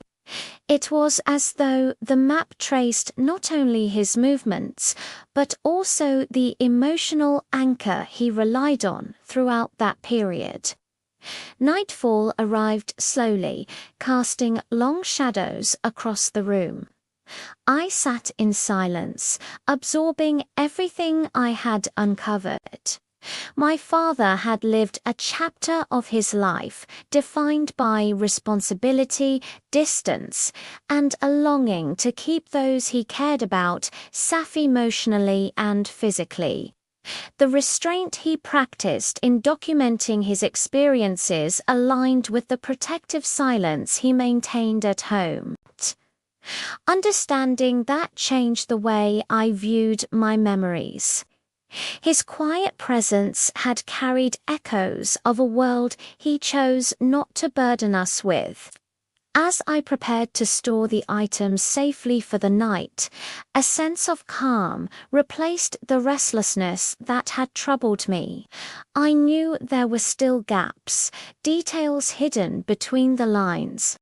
It was as though the map traced not only his movements, but also the emotional anchor he relied on throughout that period. Nightfall arrived slowly, casting long shadows across the room. I sat in silence, absorbing everything I had uncovered. My father had lived a chapter of his life defined by responsibility, distance, and a longing to keep those he cared about safe emotionally and physically. The restraint he practiced in documenting his experiences aligned with the protective silence he maintained at home. Understanding that changed the way I viewed my memories. His quiet presence had carried echoes of a world he chose not to burden us with. As I prepared to store the items safely for the night, a sense of calm replaced the restlessness that had troubled me. I knew there were still gaps, details hidden between the lines.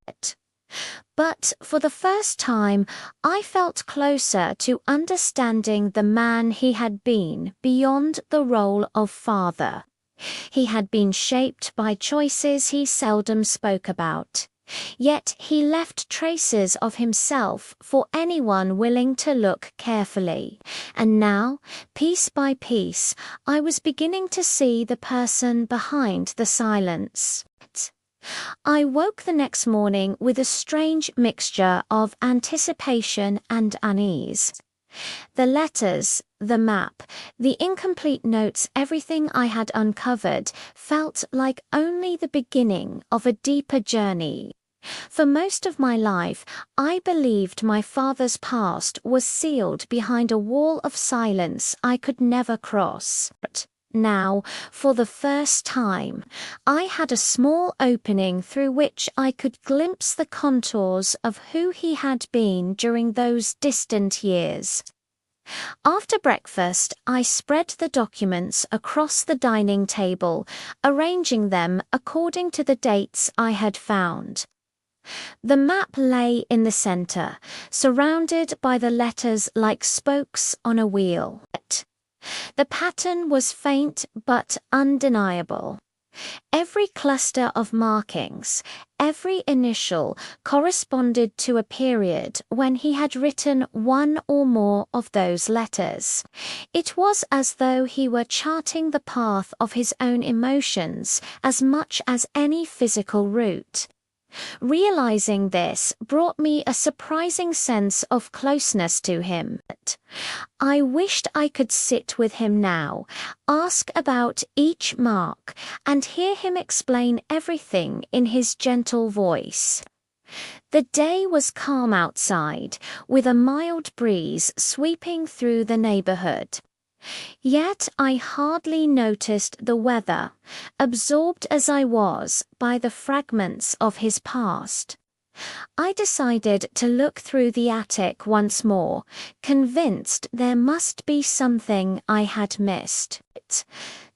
But for the first time, I felt closer to understanding the man he had been beyond the role of father. He had been shaped by choices he seldom spoke about. Yet he left traces of himself for anyone willing to look carefully. And now, piece by piece, I was beginning to see the person behind the silence. I woke the next morning with a strange mixture of anticipation and unease. The letters, the map, the incomplete notes, everything I had uncovered felt like only the beginning of a deeper journey. For most of my life, I believed my father's past was sealed behind a wall of silence I could never cross. But now, for the first time, I had a small opening through which I could glimpse the contours of who he had been during those distant years. After breakfast, I spread the documents across the dining table, arranging them according to the dates I had found. The map lay in the center, surrounded by the letters like spokes on a wheel. The pattern was faint but undeniable. Every cluster of markings, every initial, corresponded to a period when he had written one or more of those letters. It was as though he were charting the path of his own emotions as much as any physical route. Realizing this brought me a surprising sense of closeness to him. I wished I could sit with him now, ask about each mark, and hear him explain everything in his gentle voice. The day was calm outside, with a mild breeze sweeping through the neighborhood. Yet I hardly noticed the weather, absorbed as I was by the fragments of his past. I decided to look through the attic once more, convinced there must be something I had missed.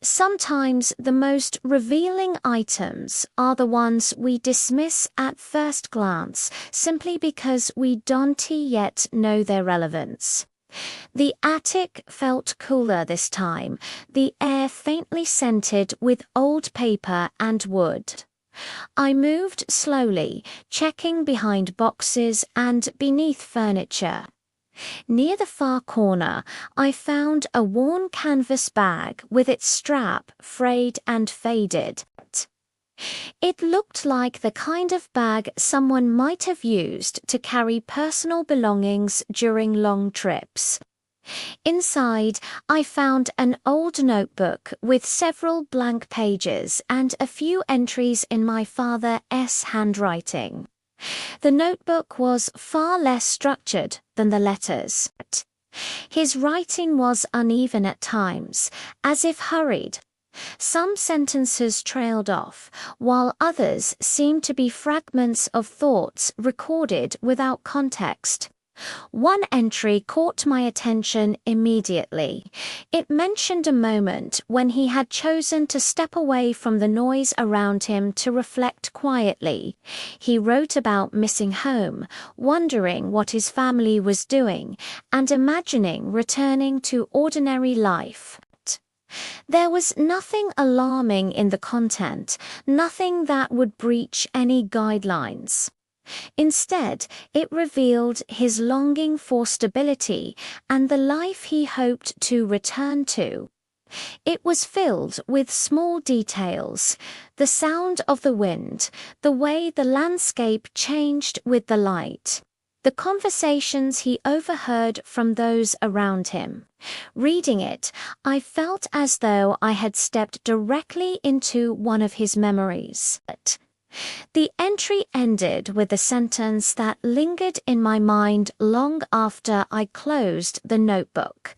Sometimes the most revealing items are the ones we dismiss at first glance simply because we don't yet know their relevance. The attic felt cooler this time, the air faintly scented with old paper and wood. I moved slowly, checking behind boxes and beneath furniture. Near the far corner, I found a worn canvas bag with its strap frayed and faded. It looked like the kind of bag someone might have used to carry personal belongings during long trips. Inside, I found an old notebook with several blank pages and a few entries in my father's handwriting. The notebook was far less structured than the letters. His writing was uneven at times, as if hurried. Some sentences trailed off, while others seemed to be fragments of thoughts recorded without context. One entry caught my attention immediately. It mentioned a moment when he had chosen to step away from the noise around him to reflect quietly. He wrote about missing home, wondering what his family was doing, and imagining returning to ordinary life. There was nothing alarming in the content, nothing that would breach any guidelines. Instead, it revealed his longing for stability and the life he hoped to return to. It was filled with small details, the sound of the wind, the way the landscape changed with the light, the conversations he overheard from those around him. Reading it, I felt as though I had stepped directly into one of his memories. The entry ended with a sentence that lingered in my mind long after I closed the notebook.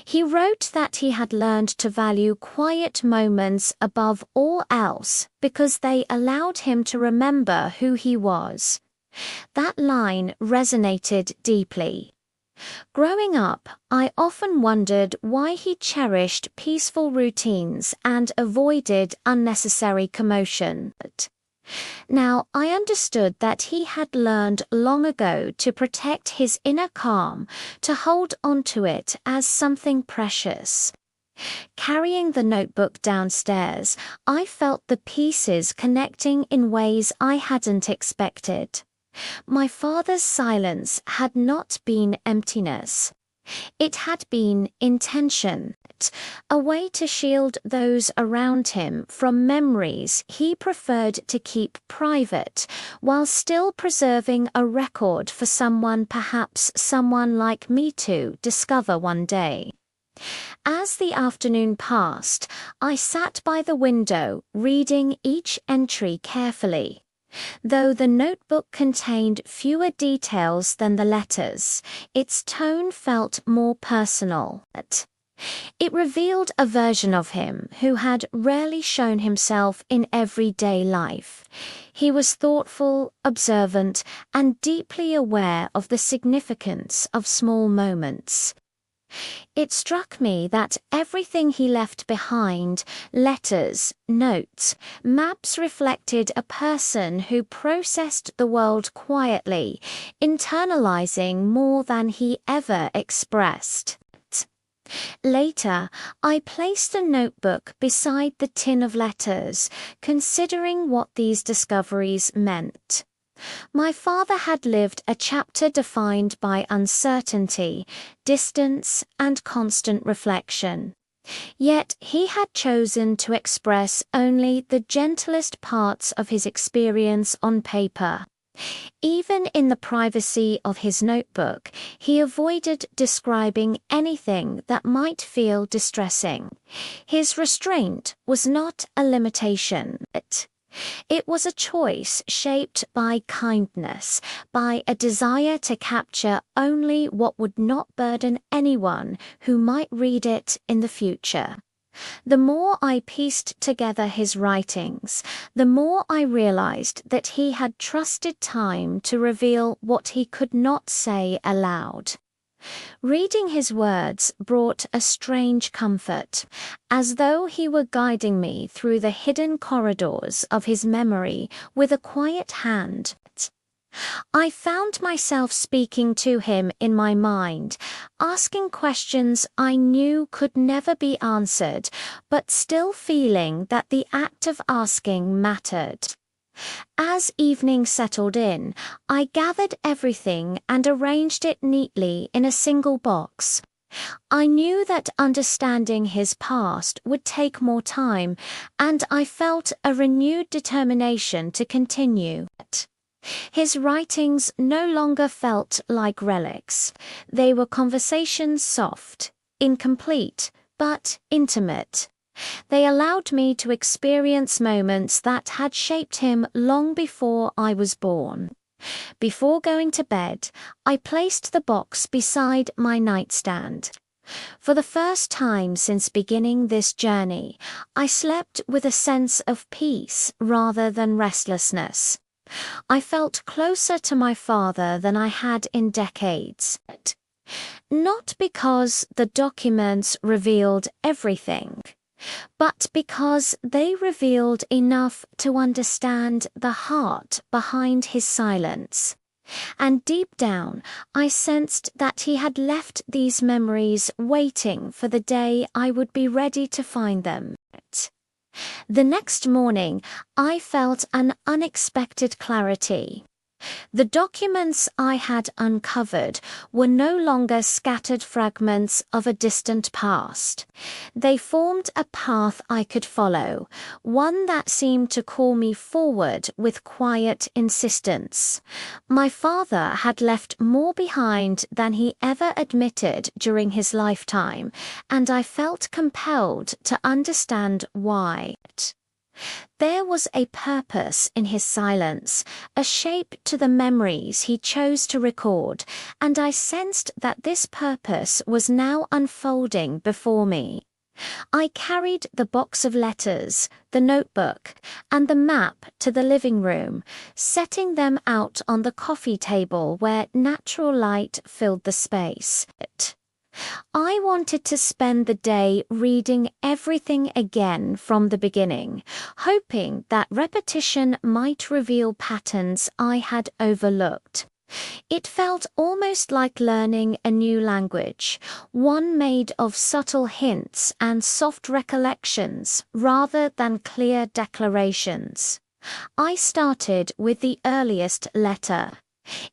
He wrote that he had learned to value quiet moments above all else because they allowed him to remember who he was. That line resonated deeply. Growing up, I often wondered why he cherished peaceful routines and avoided unnecessary commotion. Now, I understood that he had learned long ago to protect his inner calm, to hold onto it as something precious. Carrying the notebook downstairs, I felt the pieces connecting in ways I hadn't expected. My father's silence had not been emptiness. It had been intention, a way to shield those around him from memories he preferred to keep private, while still preserving a record for perhaps someone like me to discover one day. As the afternoon passed, I sat by the window reading each entry carefully. Though the notebook contained fewer details than the letters, its tone felt more personal. It revealed a version of him who had rarely shown himself in everyday life. He was thoughtful, observant, and deeply aware of the significance of small moments. It struck me that everything he left behind, letters, notes, maps, reflected a person who processed the world quietly, internalizing more than he ever expressed. Later, I placed the notebook beside the tin of letters, considering what these discoveries meant. My father had lived a chapter defined by uncertainty, distance, and constant reflection. Yet he had chosen to express only the gentlest parts of his experience on paper. Even in the privacy of his notebook, he avoided describing anything that might feel distressing. His restraint was not a limitation. It was a choice shaped by kindness, by a desire to capture only what would not burden anyone who might read it in the future. The more I pieced together his writings, the more I realized that he had trusted time to reveal what he could not say aloud. Reading his words brought a strange comfort, as though he were guiding me through the hidden corridors of his memory with a quiet hand. I found myself speaking to him in my mind, asking questions I knew could never be answered, but still feeling that the act of asking mattered. As evening settled in, I gathered everything and arranged it neatly in a single box. I knew that understanding his past would take more time, and I felt a renewed determination to continue. His writings no longer felt like relics. They were conversations, soft, incomplete, but intimate. They allowed me to experience moments that had shaped him long before I was born. Before going to bed, I placed the box beside my nightstand. For the first time since beginning this journey, I slept with a sense of peace rather than restlessness. I felt closer to my father than I had in decades. Not because the documents revealed everything, but because they revealed enough to understand the heart behind his silence. And deep down, I sensed that he had left these memories waiting for the day I would be ready to find them. The next morning, I felt an unexpected clarity. The documents I had uncovered were no longer scattered fragments of a distant past. They formed a path I could follow, one that seemed to call me forward with quiet insistence. My father had left more behind than he ever admitted during his lifetime, and I felt compelled to understand why. There was a purpose in his silence, a shape to the memories he chose to record, and I sensed that this purpose was now unfolding before me. I carried the box of letters, the notebook, and the map to the living room, setting them out on the coffee table where natural light filled the space. I wanted to spend the day reading everything again from the beginning, hoping that repetition might reveal patterns I had overlooked. It felt almost like learning a new language, one made of subtle hints and soft recollections rather than clear declarations. I started with the earliest letter.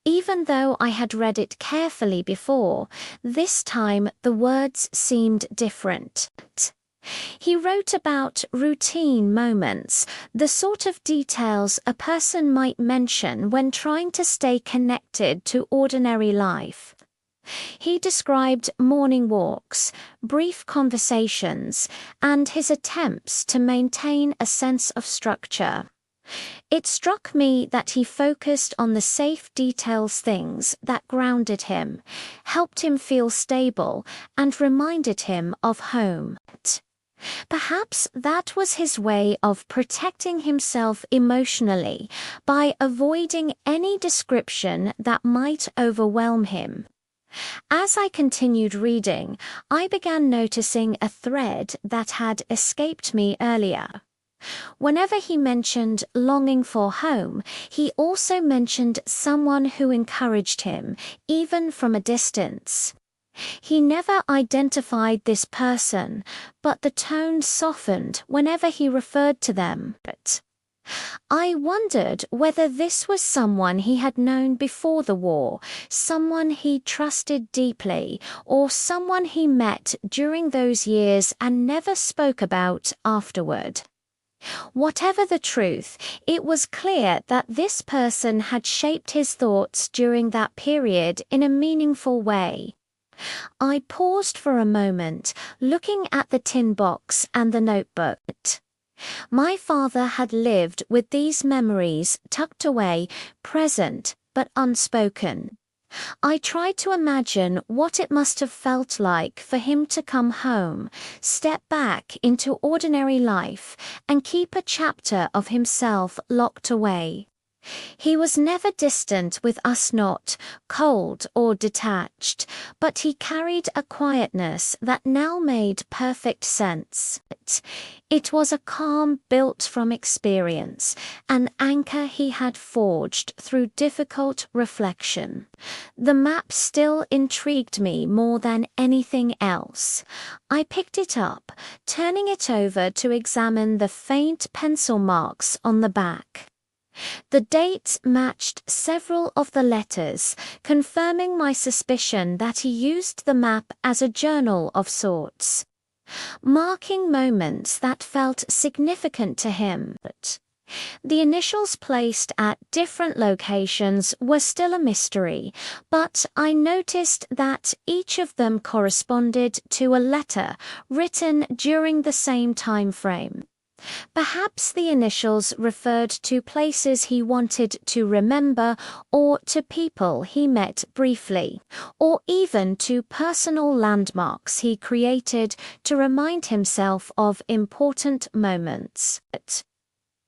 Even though I had read it carefully before, this time the words seemed different. He wrote about routine moments, the sort of details a person might mention when trying to stay connected to ordinary life. He described morning walks, brief conversations, and his attempts to maintain a sense of structure. It struck me that he focused on the safe details, things that grounded him, helped him feel stable, and reminded him of home. Perhaps that was his way of protecting himself emotionally by avoiding any description that might overwhelm him. As I continued reading, I began noticing a thread that had escaped me earlier. Whenever he mentioned longing for home, he also mentioned someone who encouraged him, even from a distance. He never identified this person, but the tone softened whenever he referred to them. I wondered whether this was someone he had known before the war, someone he trusted deeply, or someone he met during those years and never spoke about afterward. Whatever the truth, it was clear that this person had shaped his thoughts during that period in a meaningful way. I paused for a moment, looking at the tin box and the notebook. My father had lived with these memories tucked away, present but unspoken. I tried to imagine what it must have felt like for him to come home, step back into ordinary life, and keep a chapter of himself locked away. He was never distant with us, not cold or detached, but he carried a quietness that now made perfect sense. It was a calm built from experience, an anchor he had forged through difficult reflection. The map still intrigued me more than anything else. I picked it up, turning it over to examine the faint pencil marks on the back. The dates matched several of the letters, confirming my suspicion that he used the map as a journal of sorts, marking moments that felt significant to him. The initials placed at different locations were still a mystery, but I noticed that each of them corresponded to a letter written during the same time frame. Perhaps the initials referred to places he wanted to remember, or to people he met briefly, or even to personal landmarks he created to remind himself of important moments.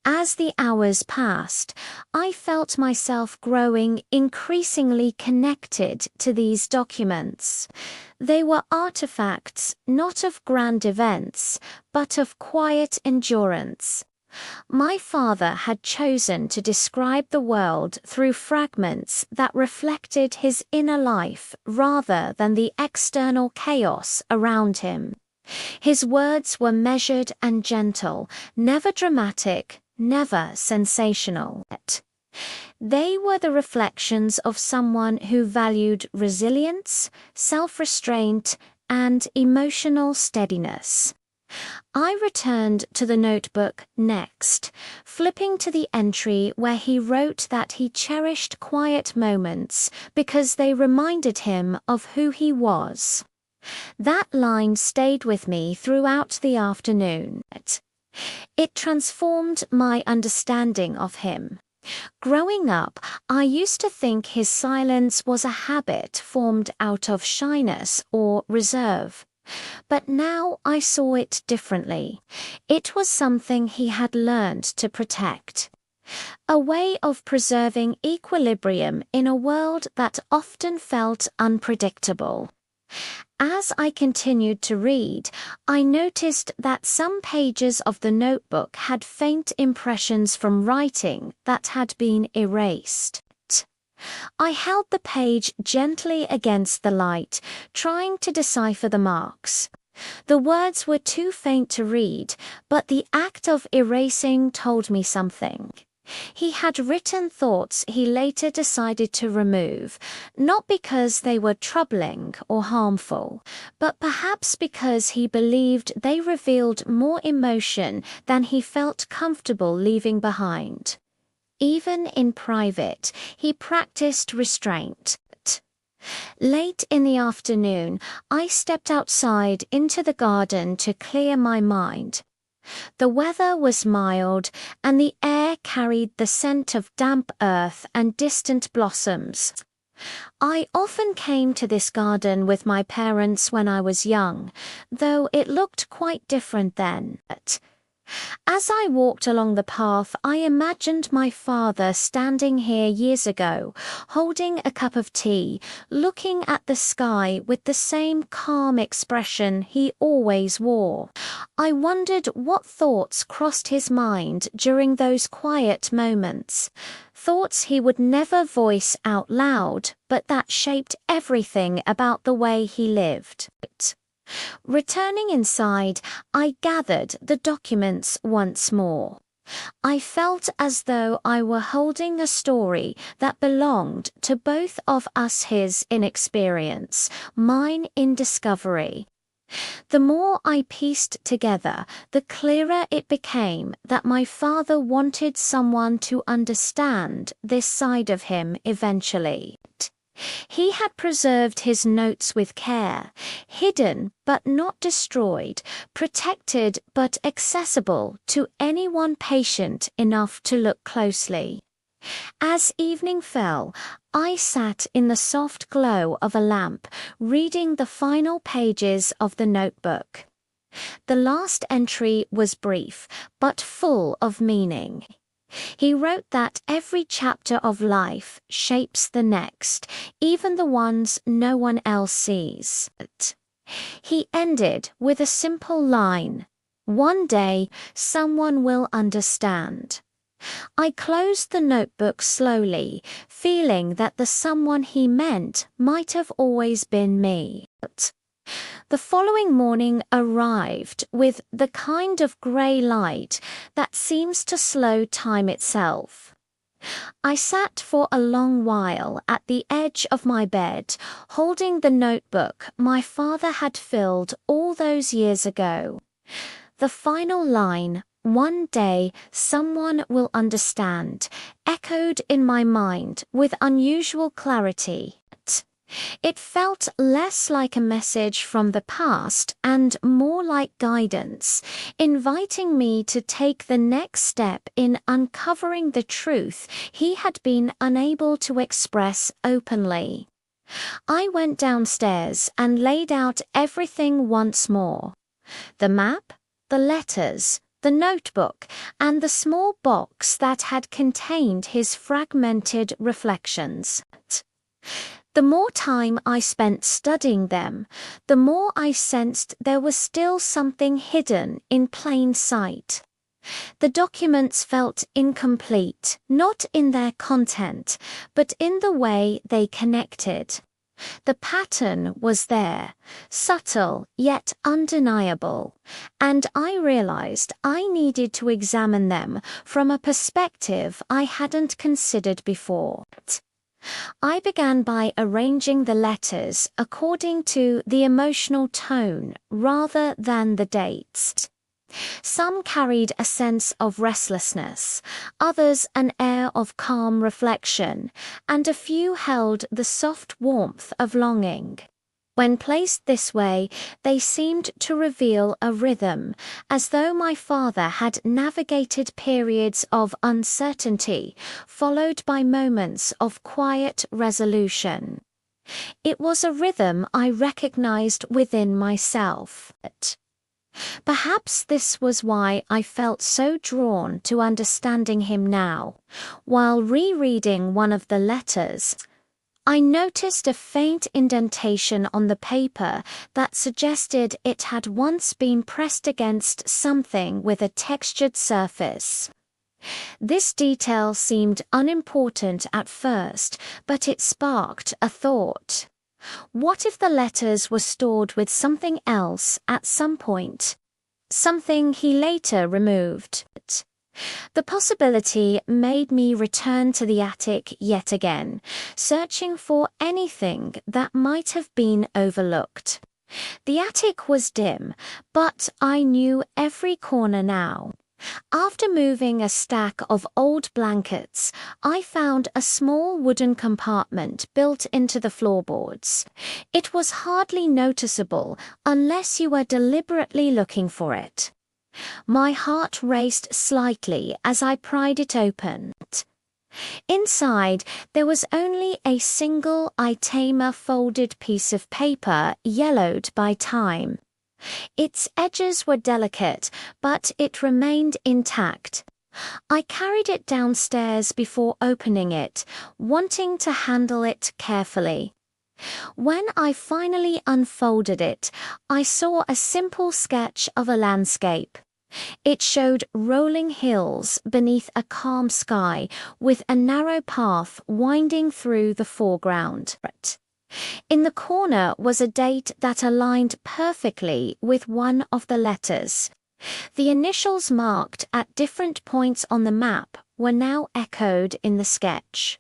As the hours passed, I felt myself growing increasingly connected to these documents. They were artifacts not of grand events, but of quiet endurance. My father had chosen to describe the world through fragments that reflected his inner life rather than the external chaos around him. His words were measured and gentle, never dramatic, never sensational. They were the reflections of someone who valued resilience, self-restraint, and emotional steadiness. I returned to the notebook next, flipping to the entry where he wrote that he cherished quiet moments because they reminded him of who he was. That line stayed with me throughout the afternoon. It transformed my understanding of him. Growing up, I used to think his silence was a habit formed out of shyness or reserve. But now I saw it differently. It was something he had learned to protect. A way of preserving equilibrium in a world that often felt unpredictable. As I continued to read, I noticed that some pages of the notebook had faint impressions from writing that had been erased. I held the page gently against the light, trying to decipher the marks. The words were too faint to read, but the act of erasing told me something. He had written thoughts he later decided to remove, not because they were troubling or harmful, but perhaps because he believed they revealed more emotion than he felt comfortable leaving behind. Even in private, he practiced restraint. Late in the afternoon, I stepped outside into the garden to clear my mind. The weather was mild, and the air carried the scent of damp earth and distant blossoms. I often came to this garden with my parents when I was young, though it looked quite different then. As I walked along the path, I imagined my father standing here years ago, holding a cup of tea, looking at the sky with the same calm expression he always wore. I wondered what thoughts crossed his mind during those quiet moments, thoughts he would never voice out loud, but that shaped everything about the way he lived. Returning inside, I gathered the documents once more. I felt as though I were holding a story that belonged to both of us, his in experience, mine in discovery. The more I pieced together, the clearer it became that my father wanted someone to understand this side of him eventually. He had preserved his notes with care, hidden but not destroyed, protected but accessible to anyone patient enough to look closely. As evening fell, I sat in the soft glow of a lamp, reading the final pages of the notebook. The last entry was brief, but full of meaning. He wrote that every chapter of life shapes the next, even the ones no one else sees. He ended with a simple line, "One day, someone will understand." I closed the notebook slowly, feeling that the someone he meant might have always been me. The following morning arrived with the kind of grey light that seems to slow time itself. I sat for a long while at the edge of my bed, holding the notebook my father had filled all those years ago. The final line, "One day someone will understand," echoed in my mind with unusual clarity. It felt less like a message from the past and more like guidance, inviting me to take the next step in uncovering the truth he had been unable to express openly. I went downstairs and laid out everything once more. The map, the letters, the notebook, and the small box that had contained his fragmented reflections. The more time I spent studying them, the more I sensed there was still something hidden in plain sight. The documents felt incomplete, not in their content, but in the way they connected. The pattern was there, subtle yet undeniable, and I realized I needed to examine them from a perspective I hadn't considered before. I began by arranging the letters according to the emotional tone rather than the dates. Some carried a sense of restlessness, others an air of calm reflection, and a few held the soft warmth of longing. When placed this way, they seemed to reveal a rhythm, as though my father had navigated periods of uncertainty, followed by moments of quiet resolution. It was a rhythm I recognized within myself. Perhaps this was why I felt so drawn to understanding him now. While rereading one of the letters, I noticed a faint indentation on the paper that suggested it had once been pressed against something with a textured surface. This detail seemed unimportant at first, but it sparked a thought. What if the letters were stored with something else at some point? Something he later removed. The possibility made me return to the attic yet again, searching for anything that might have been overlooked. The attic was dim, but I knew every corner now. After moving a stack of old blankets, I found a small wooden compartment built into the floorboards. It was hardly noticeable unless you were deliberately looking for it. My heart raced slightly as I pried it open. Inside, there was only a single Itama folded piece of paper yellowed by time. Its edges were delicate, but it remained intact. I carried it downstairs before opening it, wanting to handle it carefully. When I finally unfolded it, I saw a simple sketch of a landscape. It showed rolling hills beneath a calm sky, with a narrow path winding through the foreground. In the corner was a date that aligned perfectly with one of the letters. The initials marked at different points on the map were now echoed in the sketch.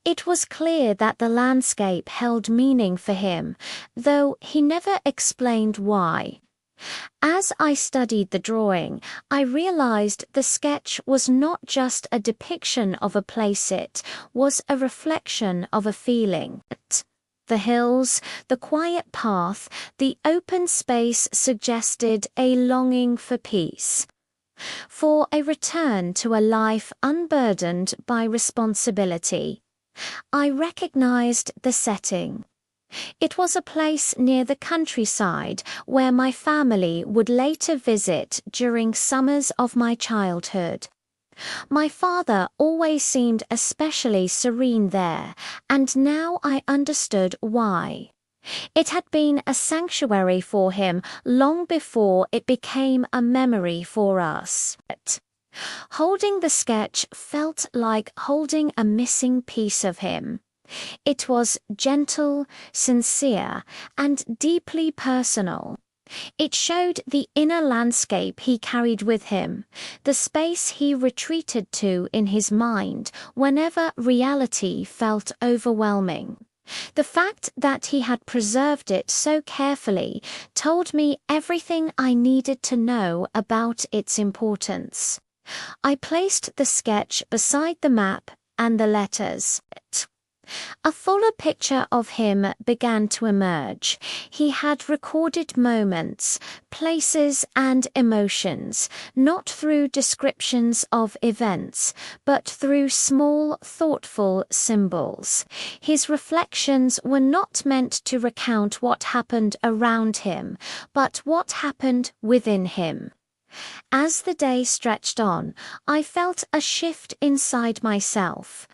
It was clear that the landscape held meaning for him, though he never explained why. As I studied the drawing, I realized the sketch was not just a depiction of a place, it was a reflection of a feeling. The hills, the quiet path, the open space suggested a longing for peace, for a return to a life unburdened by responsibility. I recognized the setting. It was a place near the countryside where my family would later visit during summers of my childhood. My father always seemed especially serene there, and now I understood why. It had been a sanctuary for him long before it became a memory for us. Holding the sketch felt like holding a missing piece of him. It was gentle, sincere, and deeply personal. It showed the inner landscape he carried with him, the space he retreated to in his mind whenever reality felt overwhelming. The fact that he had preserved it so carefully told me everything I needed to know about its importance. I placed the sketch beside the map and the letters. A fuller picture of him began to emerge. He had recorded moments, places, and emotions, not through descriptions of events, but through small, thoughtful symbols. His reflections were not meant to recount what happened around him, but what happened within him. As the day stretched on, I felt a shift inside myself.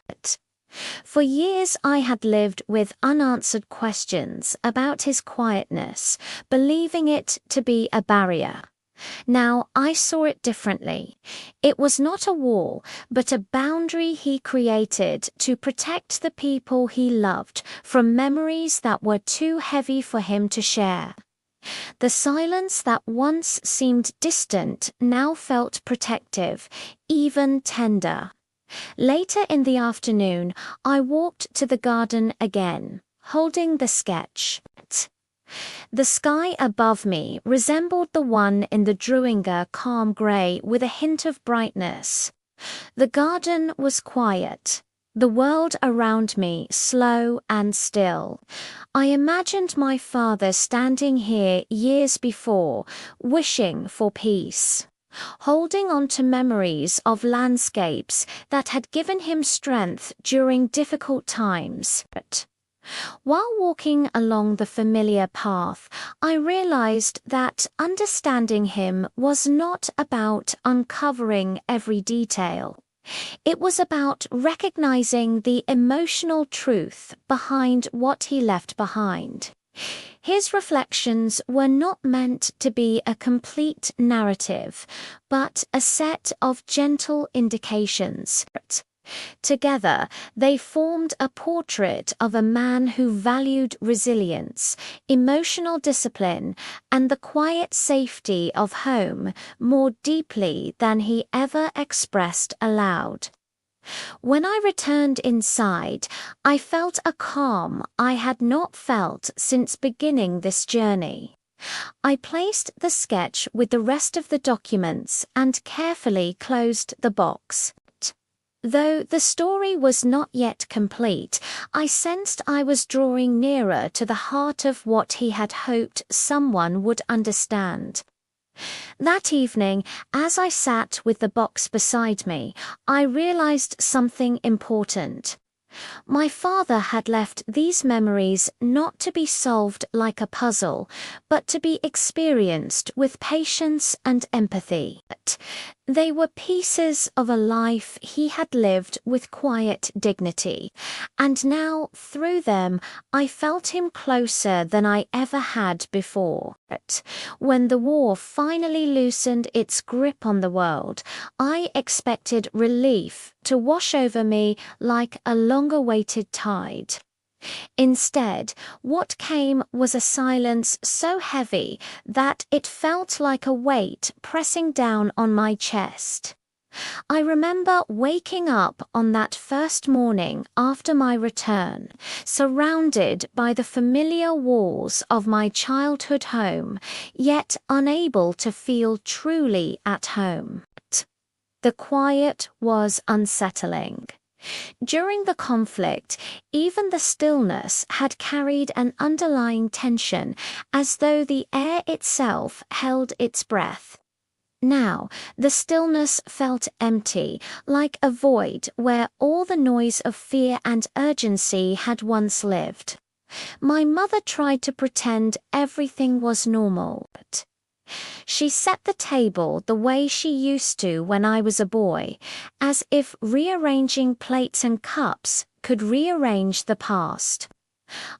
For years I had lived with unanswered questions about his quietness, believing it to be a barrier. Now I saw it differently. It was not a wall, but a boundary he created to protect the people he loved from memories that were too heavy for him to share. The silence that once seemed distant now felt protective, even tender. Later in the afternoon, I walked to the garden again, holding the sketch. The sky above me resembled the one in the Druinger calm grey with a hint of brightness. The garden was quiet, the world around me slow and still. I imagined my father standing here years before, wishing for peace, holding on to memories of landscapes that had given him strength during difficult times. While walking along the familiar path, I realized that understanding him was not about uncovering every detail. It was about recognizing the emotional truth behind what he left behind. His reflections were not meant to be a complete narrative, but a set of gentle indications. Together, they formed a portrait of a man who valued resilience, emotional discipline, and the quiet safety of home more deeply than he ever expressed aloud. When I returned inside, I felt a calm I had not felt since beginning this journey. I placed the sketch with the rest of the documents and carefully closed the box. Though the story was not yet complete, I sensed I was drawing nearer to the heart of what he had hoped someone would understand. That evening, as I sat with the box beside me, I realized something important. My father had left these memories not to be solved like a puzzle, but to be experienced with patience and empathy. They were pieces of a life he had lived with quiet dignity, and now, through them, I felt him closer than I ever had before. When the war finally loosened its grip on the world, I expected relief to wash over me like a long-awaited tide. Instead, what came was a silence so heavy that it felt like a weight pressing down on my chest. I remember waking up on that first morning after my return, surrounded by the familiar walls of my childhood home, yet unable to feel truly at home. The quiet was unsettling. During the conflict, even the stillness had carried an underlying tension, as though the air itself held its breath. Now, the stillness felt empty, like a void where all the noise of fear and urgency had once lived. My mother tried to pretend everything was normal. She set the table the way she used to when I was a boy, as if rearranging plates and cups could rearrange the past.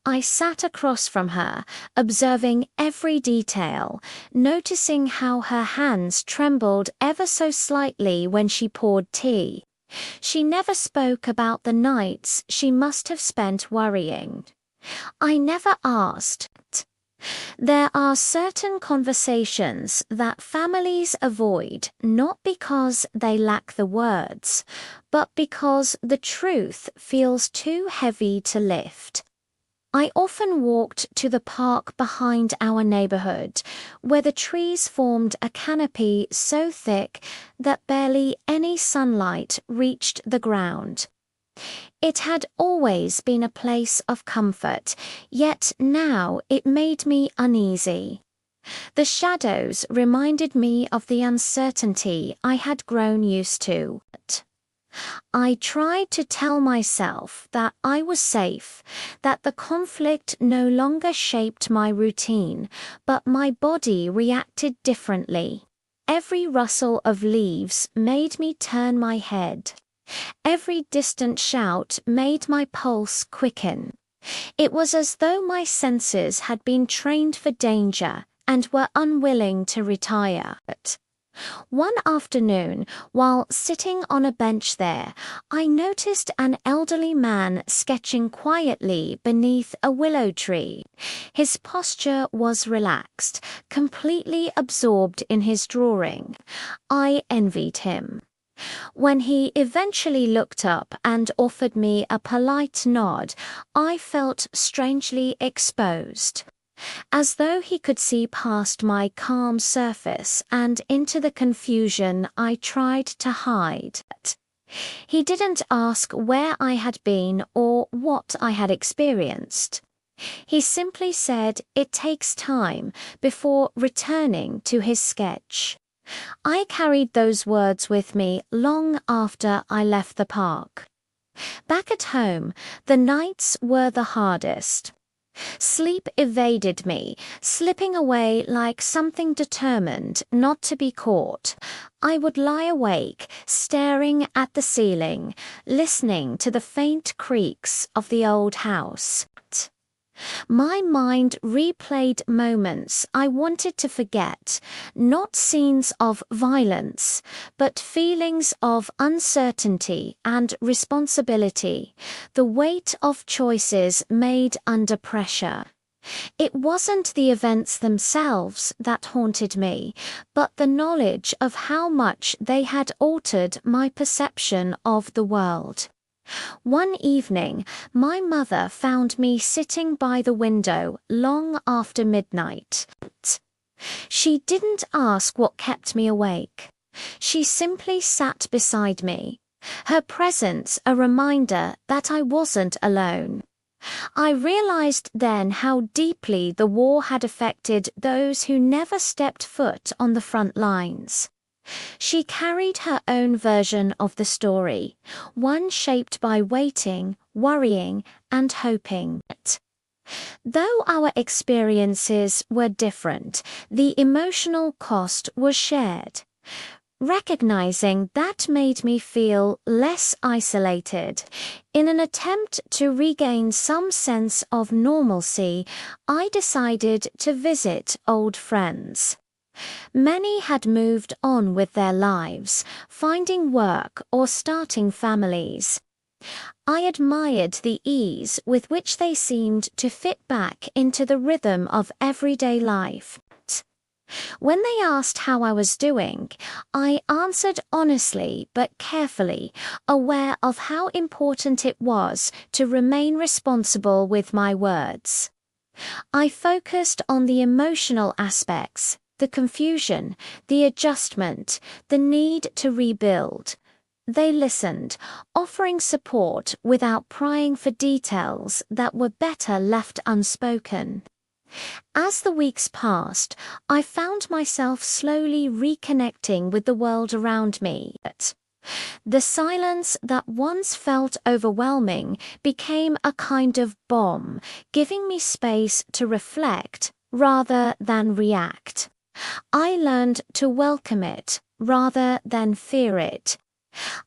I sat across from her, observing every detail, noticing how her hands trembled ever so slightly when she poured tea. She never spoke about the nights she must have spent worrying. I never asked. There are certain conversations that families avoid not because they lack the words, but because the truth feels too heavy to lift. I often walked to the park behind our neighborhood, where the trees formed a canopy so thick that barely any sunlight reached the ground. It had always been a place of comfort, yet now it made me uneasy. The shadows reminded me of the uncertainty I had grown used to. I tried to tell myself that I was safe, that the conflict no longer shaped my routine, but my body reacted differently. Every rustle of leaves made me turn my head. Every distant shout made my pulse quicken. It was as though my senses had been trained for danger and were unwilling to retire. One afternoon, while sitting on a bench there, I noticed an elderly man sketching quietly beneath a willow tree. His posture was relaxed, completely absorbed in his drawing. I envied him. When he eventually looked up and offered me a polite nod, I felt strangely exposed. As though he could see past my calm surface and into the confusion I tried to hide. He didn't ask where I had been or what I had experienced. He simply said it takes time before returning to his sketch. I carried those words with me long after I left the park. Back at home, the nights were the hardest. Sleep evaded me, slipping away like something determined not to be caught. I would lie awake, staring at the ceiling, listening to the faint creaks of the old house. My mind replayed moments I wanted to forget, not scenes of violence, but feelings of uncertainty and responsibility, the weight of choices made under pressure. It wasn't the events themselves that haunted me, but the knowledge of how much they had altered my perception of the world. One evening, my mother found me sitting by the window long after midnight. She didn't ask what kept me awake. She simply sat beside me, her presence a reminder that I wasn't alone. I realized then how deeply the war had affected those who never stepped foot on the front lines. She carried her own version of the story, one shaped by waiting, worrying, and hoping. Though our experiences were different, the emotional cost was shared. Recognizing that made me feel less isolated. In an attempt to regain some sense of normalcy, I decided to visit old friends. Many had moved on with their lives, finding work or starting families. I admired the ease with which they seemed to fit back into the rhythm of everyday life. When they asked how I was doing, I answered honestly but carefully, aware of how important it was to remain responsible with my words. I focused on the emotional aspects, the confusion, the adjustment, the need to rebuild. They listened, offering support without prying for details that were better left unspoken. As the weeks passed, I found myself slowly reconnecting with the world around me. The silence that once felt overwhelming became a kind of bomb, giving me space to reflect rather than react. I learned to welcome it rather than fear it.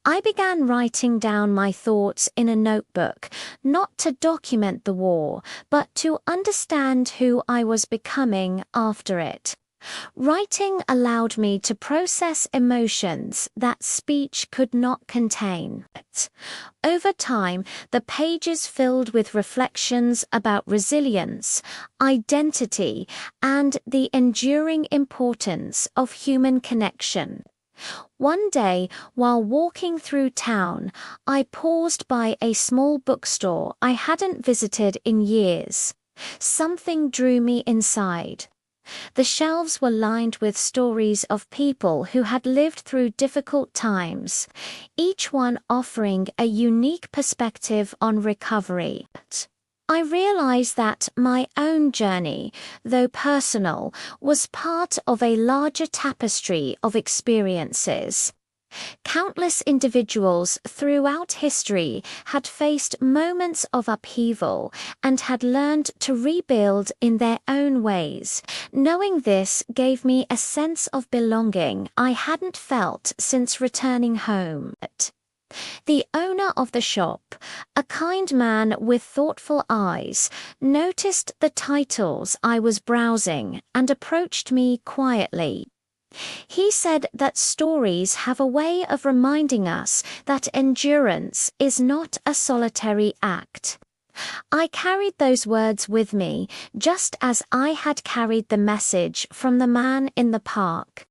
I began writing down my thoughts in a notebook, not to document the war, but to understand who I was becoming after it. Writing allowed me to process emotions that speech could not contain. Over time, the pages filled with reflections about resilience, identity, and the enduring importance of human connection. One day, while walking through town, I paused by a small bookstore I hadn't visited in years. Something drew me inside. The shelves were lined with stories of people who had lived through difficult times, each one offering a unique perspective on recovery. I realized that my own journey, though personal, was part of a larger tapestry of experiences. Countless individuals throughout history had faced moments of upheaval and had learned to rebuild in their own ways. Knowing this gave me a sense of belonging I hadn't felt since returning home. The owner of the shop, a kind man with thoughtful eyes, noticed the titles I was browsing and approached me quietly. He said that stories have a way of reminding us that endurance is not a solitary act. I carried those words with me, just as I had carried the message from the man in the park.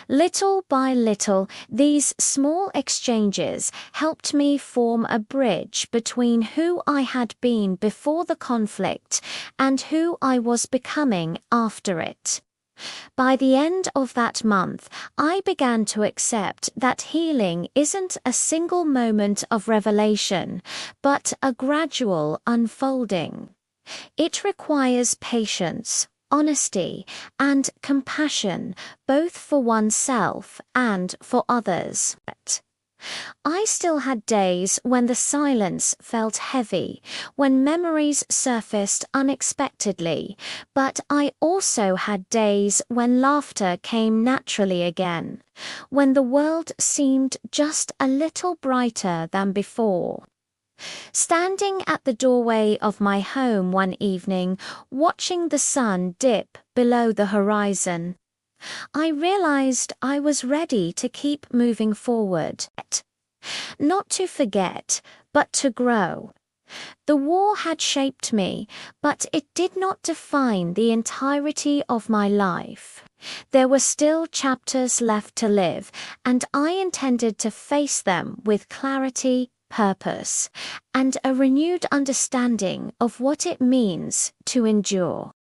Little by little, these small exchanges helped me form a bridge between who I had been before the conflict and who I was becoming after it. By the end of that month, I began to accept that healing isn't a single moment of revelation, but a gradual unfolding. It requires patience, honesty, and compassion, both for oneself and for others. I still had days when the silence felt heavy, when memories surfaced unexpectedly, but I also had days when laughter came naturally again, when the world seemed just a little brighter than before. Standing at the doorway of my home one evening, watching the sun dip below the horizon, I realized I was ready to keep moving forward. Not to forget, but to grow. The war had shaped me, but it did not define the entirety of my life. There were still chapters left to live, and I intended to face them with clarity, purpose, and a renewed understanding of what it means to endure.